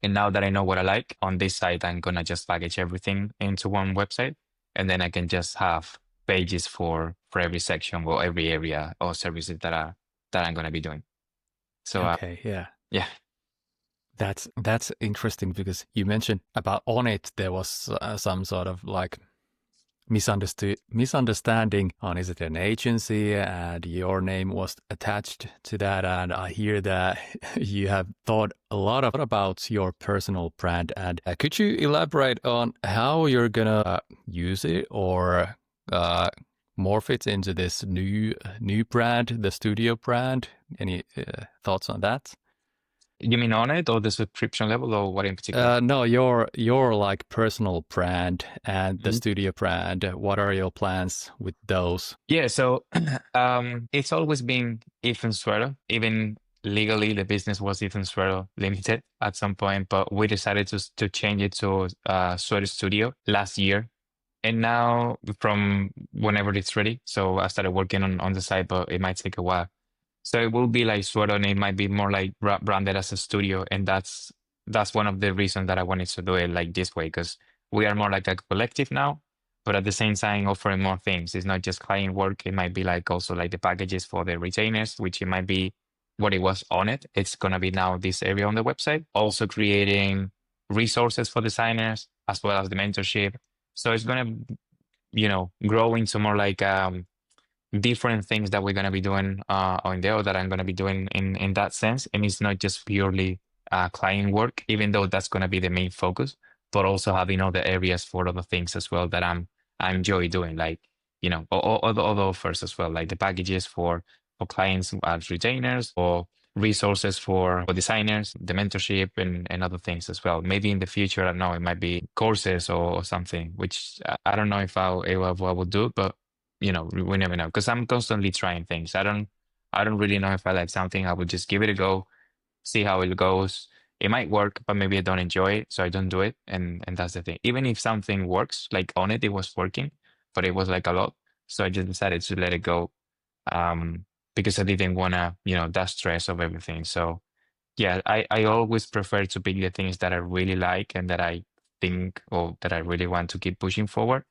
And now that I know what I like on this site, I'm gonna just package everything into one website, and then I can just have pages for every section or every area or services that I'm gonna be doing. So Okay, yeah. yeah, That's interesting because you mentioned about Onit there was some sort of like misunderstanding on is it an agency and your name was attached to that, and I hear that you have thought a lot about your personal brand, and could you elaborate on how you're gonna use it or morph it into this new brand, the studio brand? Any thoughts on that? you mean on it or the subscription level or what in particular? No, your like personal brand and the studio brand. What are your plans with those? Yeah, so it's always been Ethan Suero. Even legally, the business was Ethan Suero Limited at some point, but we decided to change it to Suero Studio last year. And now from whenever it's ready. So I started working on the site, but it might take a while. So it will be like Suero, and it might be more like branded as a studio, and that's one of the reasons that I wanted to do it like this way, because we are more like a collective now, but at the same time offering more things. It's not just client work. It might be like also like the packages for the retainers, which it might be what it was on it. It's gonna be now this area on the website. Also creating resources for designers as well as the mentorship. So it's gonna, grow into more like different things that we're going to be doing on there, or that I'm going to be doing in that sense. And it's not just purely client work, even though that's going to be the main focus, but also having other areas for other things as well that I enjoy doing, like, other offers as well, like the packages for clients as retainers, or resources for designers, the mentorship, and other things as well. Maybe in the future, I don't know, it might be courses or something, which I don't know if I will do, but we never know, because I'm constantly trying things. I don't really know if I like something. I would just give it a go, see how it goes. It might work, but maybe I don't enjoy it, so I don't do it. And that's the thing. Even if something works, like on it was working, but it was like a lot. So I just decided to let it go, because I didn't want to, that stress of everything. So yeah, I always prefer to pick the things that I really like and that I think, or that I really want to keep pushing forward,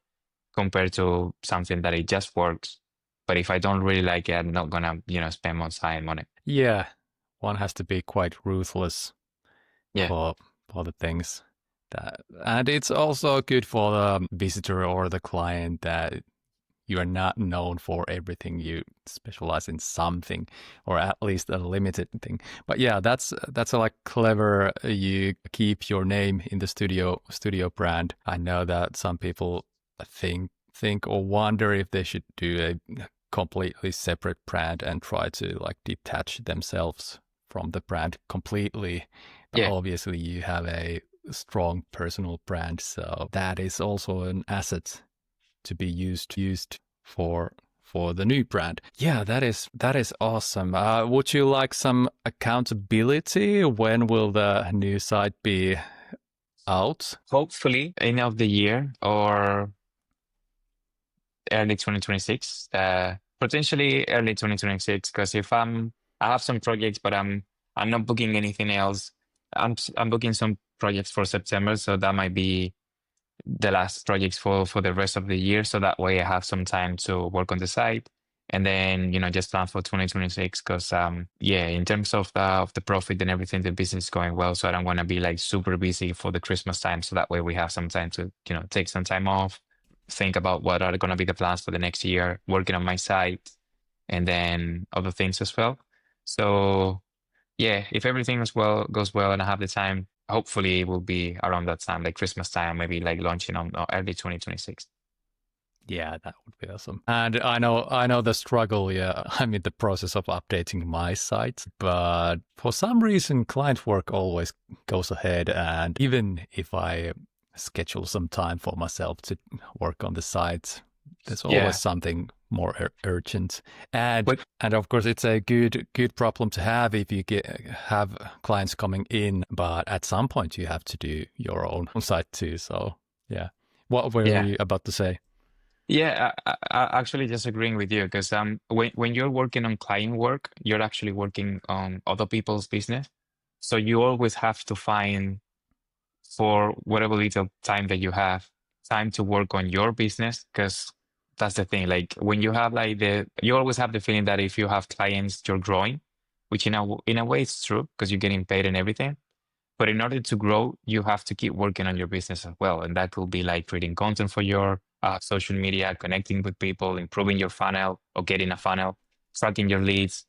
compared to something that it just works. But if I don't really like it, I'm not gonna, spend more time on it. Yeah, one has to be quite ruthless Yeah. for the things that, and it's also good for the visitor or the client that you are not known for everything. You specialize in something, or at least a limited thing. But yeah, that's a like clever. You keep your name in the studio brand. I know that some people think or wonder if they should do a completely separate brand and try to like detach themselves from the brand completely. But Yeah. obviously, you have a strong personal brand, so that is also an asset to be used for the new brand. Yeah, that is awesome. Would you like some accountability? When will the new site be out? Hopefully end of the year or early 2026. Potentially early 2026, because I have some projects, but I'm not booking anything else. I'm booking some projects for September, so that might be the last projects for the rest of the year. So that way I have some time to work on the site, and then just plan for 2026. Because yeah, in terms of the profit and everything, the business is going well. So I don't want to be like super busy for the Christmas time. So that way we have some time to take some time off, think about what are going to be the plans for the next year, working on my site, and then other things as well. So yeah, if everything goes well and I have the time, hopefully it will be around that time, like Christmas time, maybe like launching on early 2026. Yeah, that would be awesome. And I know the struggle. Yeah, I'm in the process of updating my site, but for some reason, client work always goes ahead. And even if I schedule some time for myself to work on the site, there's always Yeah. something more urgent. And But of course, it's a good problem to have if you have clients coming in. But at some point, you have to do your own site too. So yeah, what were yeah. you about to say? Yeah, I actually just agreeing with you because when you're working on client work, you're actually working on other people's business. So you always have to find for whatever little time that you have, time to work on your business because that's the thing. Like when you have like you always have the feeling that if you have clients, you're growing, which in a way it's true because you're getting paid and everything. But in order to grow, you have to keep working on your business as well. And that could be like creating content for your social media, connecting with people, improving your funnel or getting a funnel, tracking your leads,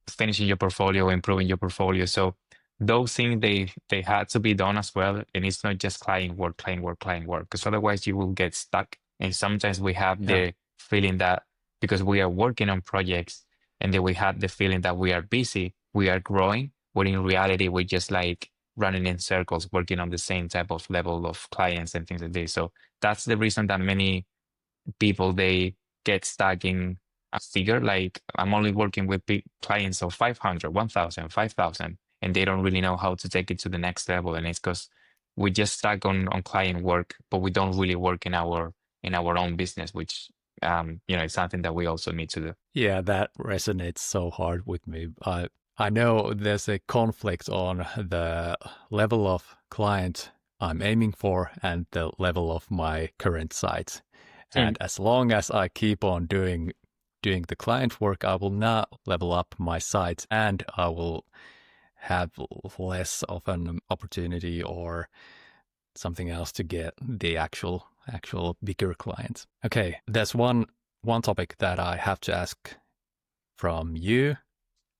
finishing your portfolio, improving your portfolio. So those things they had to be done as well. And it's not just client work, client work, client work, because otherwise you will get stuck. And sometimes we have Yeah. the feeling that because we are working on projects and then we have the feeling that we are busy, we are growing, when in reality we're just like running in circles, working on the same type of level of clients and things like this. So that's the reason that many people they get stuck in a figure like I'm only working with clients of 500, 1000, 5000, and they don't really know how to take it to the next level. And it's because we just stuck on client work, but we don't really work in our own business, which it's something that we also need to do. Yeah, that resonates so hard with me. I know there's a conflict on the level of client I'm aiming for and the level of my current site. Hmm. And as long as I keep on doing the client work, I will not level up my site and I will have less of an opportunity or something else to get the actual bigger clients. Okay, there's one topic that I have to ask from you,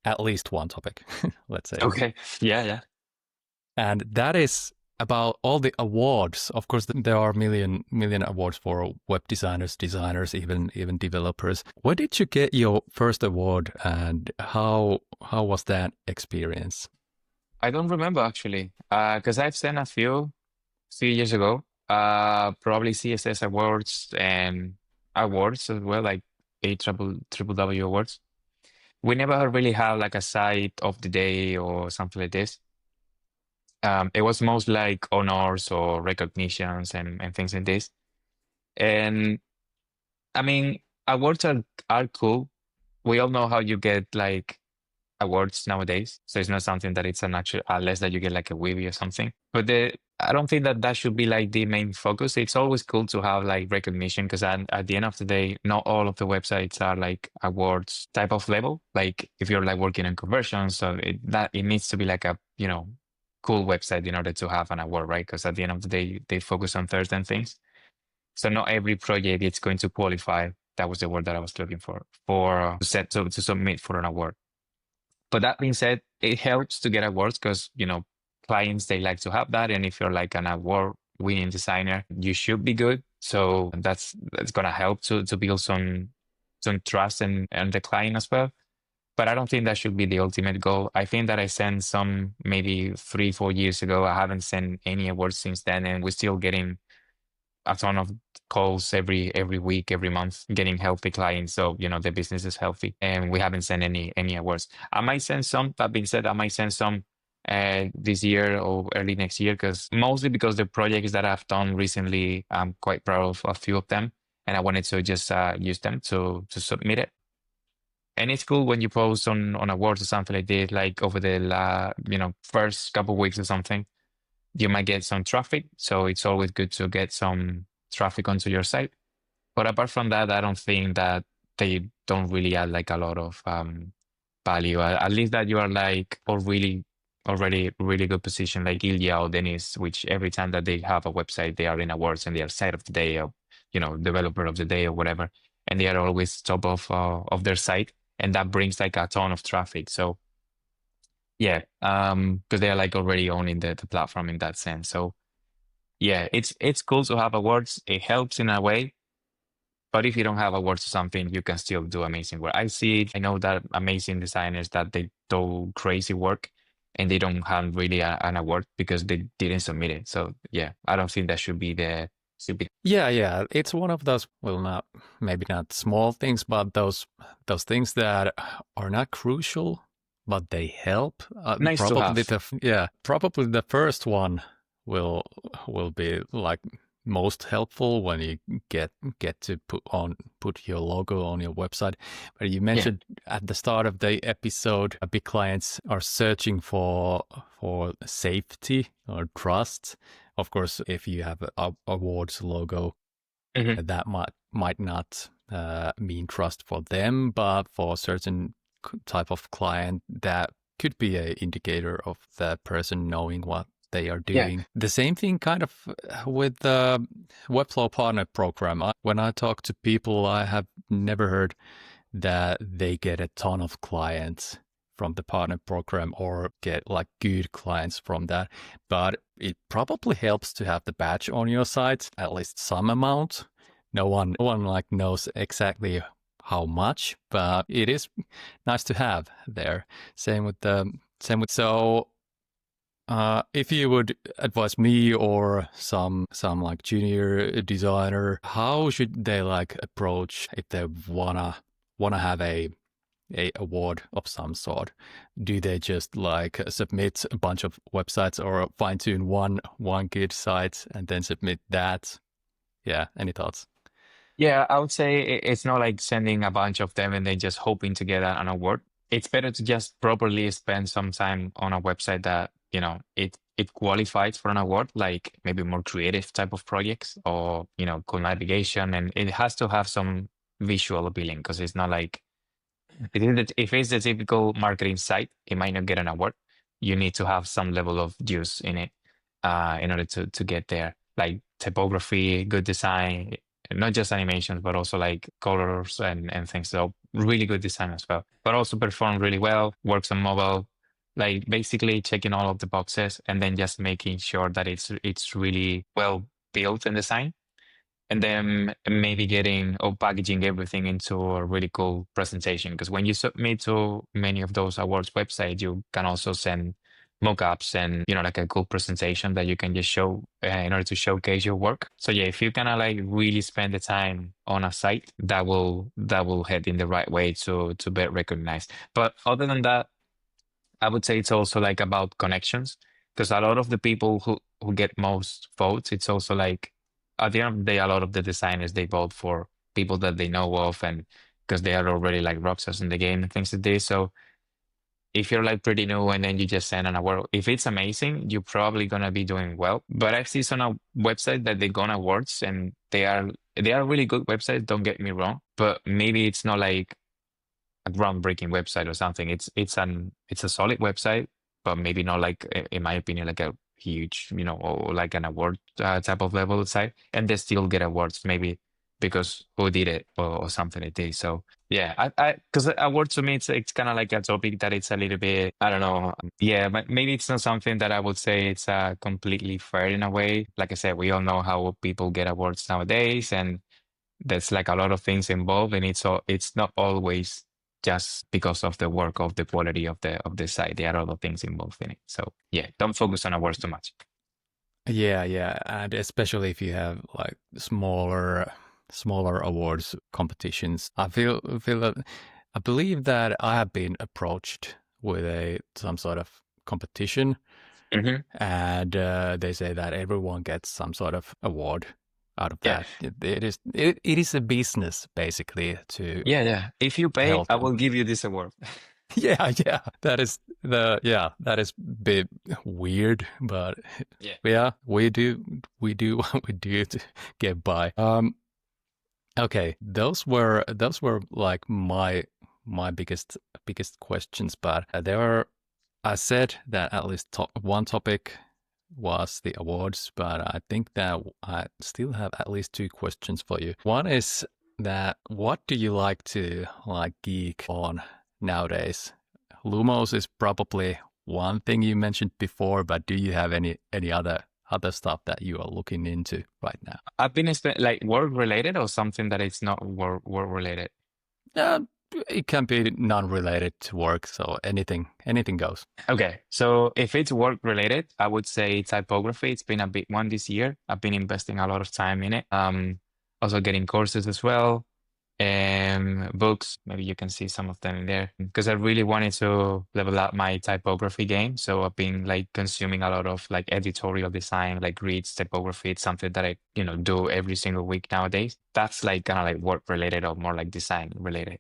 at least one topic, let's say. Okay. Yeah, yeah. And that is about all the awards. Of course, there are million awards for web designers, even developers. Where did you get your first award, and how was that experience? I don't remember actually, because I've sent a few years ago, probably CSS awards and awards as well, like triple W awards. We never really had like a site of the day or something like this. It was most like honors or recognitions and things like this. And I mean, awards are cool. We all know how you get like awards nowadays. So it's not something that it's an actual, unless that you get like a Webby or something. But I don't think that that should be like the main focus. It's always cool to have like recognition because at the end of the day, not all of the websites are like awards type of level. Like if you're like working on conversions, so it needs to be like a, cool website in order to have an award, right? Because at the end of the day, they focus on certain things. So not every project is going to qualify. That was the word that I was looking for to submit for an award. But that being said, it helps to get awards because, clients, they like to have that. And if you're like an award-winning designer, you should be good. So that's gonna help to build some trust and the client as well. But I don't think that should be the ultimate goal. I think that I sent some maybe 3, 4 years ago. I haven't sent any awards since then, and we're still getting a ton of calls every week, every month, getting healthy clients. So, the business is healthy and we haven't sent any awards. I might send some, that being said, I might send some this year or early next year, mostly because the projects that I've done recently, I'm quite proud of a few of them. And I wanted to just use them to submit it. And it's cool when you post on awards or something like this, like over the first couple of weeks or something you might get some traffic. So it's always good to get some traffic onto your site. But apart from that, I don't think that they don't really add like a lot of value. At least that you are like already really good position like Ilya or Dennis, which every time that they have a website, they are in awards and they are site of the day or, developer of the day or whatever. And they are always top of their site. And that brings like a ton of traffic. So yeah, because they are like already owning the platform in that sense. So yeah, it's cool to have awards. It helps in a way, but if you don't have awards or something, you can still do amazing work. I know that amazing designers that they do crazy work and they don't have really an award because they didn't submit it. So yeah, I don't think that should be. Yeah, it's one of those, well, not maybe not small things, but those things that are not crucial, but they help. Nice to Probably have. probably the first one will be like most helpful when you get to put your logo on your website. But you Yeah. mentioned at the start of the episode, big clients are searching for safety or trust. Of course, if you have a awards logo, Hmm. that might not mean trust for them, but for a certain type of client, that could be an indicator of the person knowing what they are Yeah. doing. The same thing kind of with the Webflow partner program. When I talk to people, I have never heard that they get a ton of clients from the partner program or get like good clients from that. But it probably helps to have the badge on your site, at least some amount. No one like knows exactly how much, but it is nice to have there. So if you would advise me or some like junior designer, how should they like approach if they wanna have a award of some sort? Do they just like submit a bunch of websites or fine tune one good site and then submit that? Yeah, any thoughts? Yeah, I would say it's not like sending a bunch of them and then just hoping to get an award. It's better to just properly spend some time on a website that, it qualifies for an award, like maybe more creative type of projects or, cool navigation. And it has to have some visual appealing because it's not like if it's the typical marketing site, it might not get an award. You need to have some level of juice in it in order to get there. Like typography, good design, not just animations, but also like colors and things. So really good design as well. But also perform really well, works on mobile, like basically checking all of the boxes and then just making sure that it's really well built and designed and then maybe getting or packaging everything into a really cool presentation. Because when you submit to many of those awards websites, you can also send mockups and like a cool presentation that you can just show in order to showcase your work. So yeah, if you kind of like really spend the time on a site, that will head in the right way to be recognized. But other than that, I would say it's also like about connections because a lot of the people who get most votes, it's also like at the end of the day, a lot of the designers they vote for people that they know of and because they are already like rock stars in the game and things like this. So if you're like pretty new and then you just send an award, if it's amazing, you're probably gonna be doing well. But I've seen some websites that they go on awards and they are really good websites, don't get me wrong, but maybe it's not like a groundbreaking website or something. It's a solid website, but maybe not like in my opinion like a huge or like an award type of level site. And they still get awards maybe because who did it or something like this. So yeah, I because awards to me it's kind of like a topic that it's a little bit I don't know. Yeah, but maybe it's not something that I would say it's completely fair in a way. Like I said, we all know how people get awards nowadays and there's like a lot of things involved and it's not always just because of the work of the quality of the site. There are other things involved in it. So yeah, don't focus on awards too much. Yeah, yeah, and especially if you have like smaller awards competitions. I feel that I believe that I have been approached with a some sort of competition, Hmm. and they say that everyone gets some sort of award out of Yeah. that. It is a business basically to Yeah, yeah. If you pay, help I them. will give you this award. Yeah, yeah, that is a bit weird, but Yeah. yeah, we do what we do to get by. Okay, those were like my biggest questions, but there are. I said that at least one topic was the awards, but I think that I still have at least two questions for you. One is that what do you like to like geek on nowadays? Lumos is probably one thing you mentioned before, but do you have any other stuff that you are looking into right now? I've been like work related or something that it's not work related. Uh, it can be non-related to work, so anything goes. Okay, so if it's work related, I would say typography. It's been a big one this year. I've been investing a lot of time in it. Also getting courses as well. Books, maybe you can see some of them in there because I really wanted to level up my typography game. So I've been like consuming a lot of like editorial design, like reads, typography. It's something that I, do every single week nowadays. That's like kind of like work related or more like design related.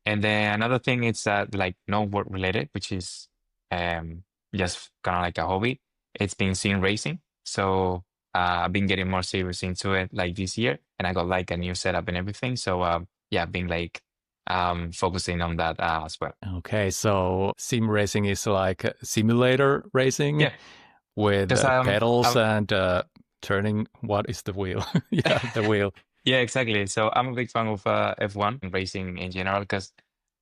And then another thing is that like no work related, which is just kind of like a hobby. It's been sim racing. So I've been getting more serious into it like this year, and I got like a new setup and everything. So yeah, I've been like focusing on that as well. Okay, so sim racing is like simulator racing Yeah, with because pedals I'm and turning. What is the wheel? Yeah, the wheel. yeah, exactly. So I'm a big fan of F1 and racing in general because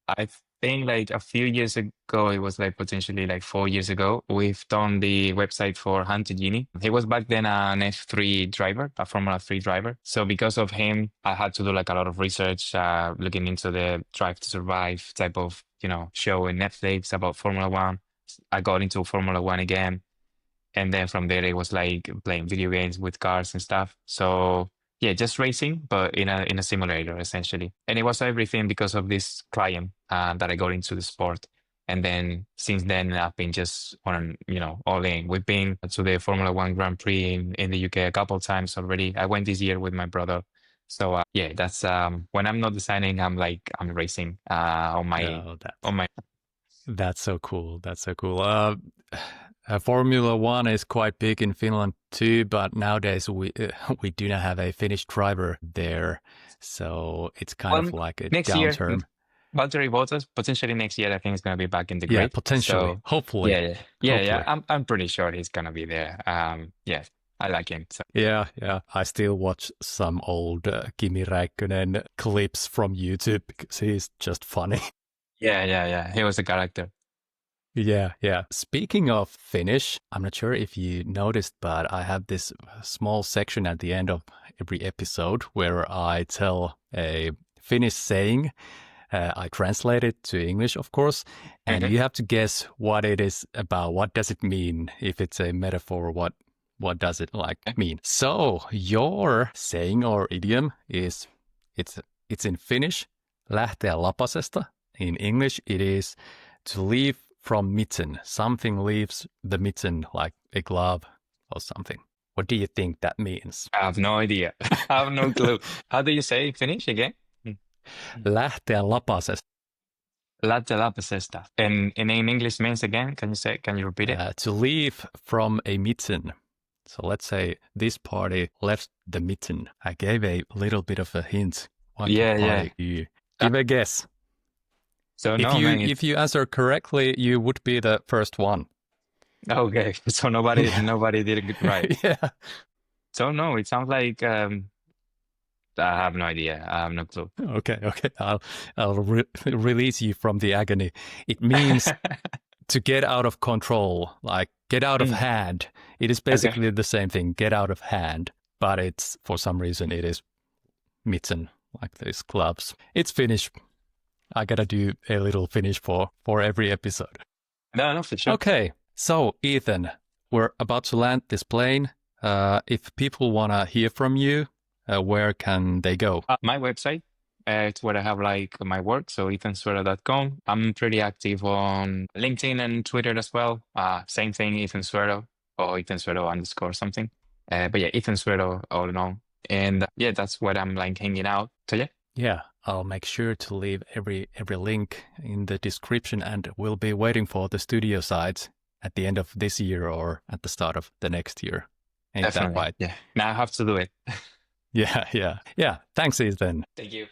I think like a few years ago, it was like potentially like 4 years ago, we've done the website for Hunter Gini. He was back then an F3 driver, a Formula 3 driver. So because of him, I had to do like a lot of research, looking into the Drive to Survive type of, show in Netflix about Formula One. I got into Formula One again. And then from there, it was like playing video games with cars and stuff. So yeah, just racing, but in a simulator essentially. And it was everything because of this client that I got into the sport. And then since then, I've been just on, all in. We've been to the Formula One Grand Prix in the UK a couple of times already. I went this year with my brother. So yeah, that's when I'm not designing, I'm racing on my Oh, on my. that's so cool. That's so cool. Formula One is quite big in Finland too, but nowadays we do not have a Finnish driver there, so it's kind of Well, like a next year, downturn. Valtteri Bottas potentially next year. I think he's gonna be back in the Yeah, grid. potentially, So hopefully, yeah, yeah, yeah, yeah. hopefully. I'm pretty sure he's gonna be there. Yeah, I like him. So Yeah, yeah. I still watch some old Kimi Räikkönen clips from YouTube because he's just funny. yeah, yeah, yeah. He was a character. Yeah, yeah. Speaking of Finnish, I'm not sure if you noticed, but I have this small section at the end of every episode where I tell a Finnish saying. I translate it to English, of course, and Hmm. you have to guess what it is about. What does it mean? If it's a metaphor, what does it like mean? So your saying or idiom is it's it's in Finnish, lähteä lapasesta. In English, it is to leave from mitten. Something leaves the mitten, like a glove or something. What do you think that means? I have no idea. I have no clue. How do you say finish again? Mm. Lähteä lapasesta. Latte lapasesta. And in English means again? Can you repeat it? To leave from a mitten. So let's say this party left the mitten. I gave a little bit of a hint. What Yeah, yeah. party you Uh, give a guess? So If no, you man, if it's you answer correctly, you would be the first one. okay. So nobody Yeah. nobody did it right. Yeah. So no, it sounds like I have no idea. I have no clue. Okay. Okay. I'll release you from the agony. It means to get out of control, like get out of Mm, hand. It is okay. basically the same thing. Get out of hand, but it's for some reason it is mitten, like these gloves. It's Finnish. I gotta do a little Finnish for every episode. No, no, for sure. Okay, so Ethan, we're about to land this plane. If people wanna hear from you, where can they go? My website, it's where I have like my work. So ethansuero.com. I'm pretty active on LinkedIn and Twitter as well. Same thing, Ethan Suero or Ethan Suero underscore something. But yeah, Ethan Suero all in all. And yeah, that's what I'm like hanging out. So yeah, Yeah, I'll make sure to leave every link in the description, and we'll be waiting for the studio sites at the end of this year or at the start of the next year. Ain't that definitely. right? Yeah. Now I have to do it. Yeah, yeah, yeah. Thanks, Ethan. Thank you.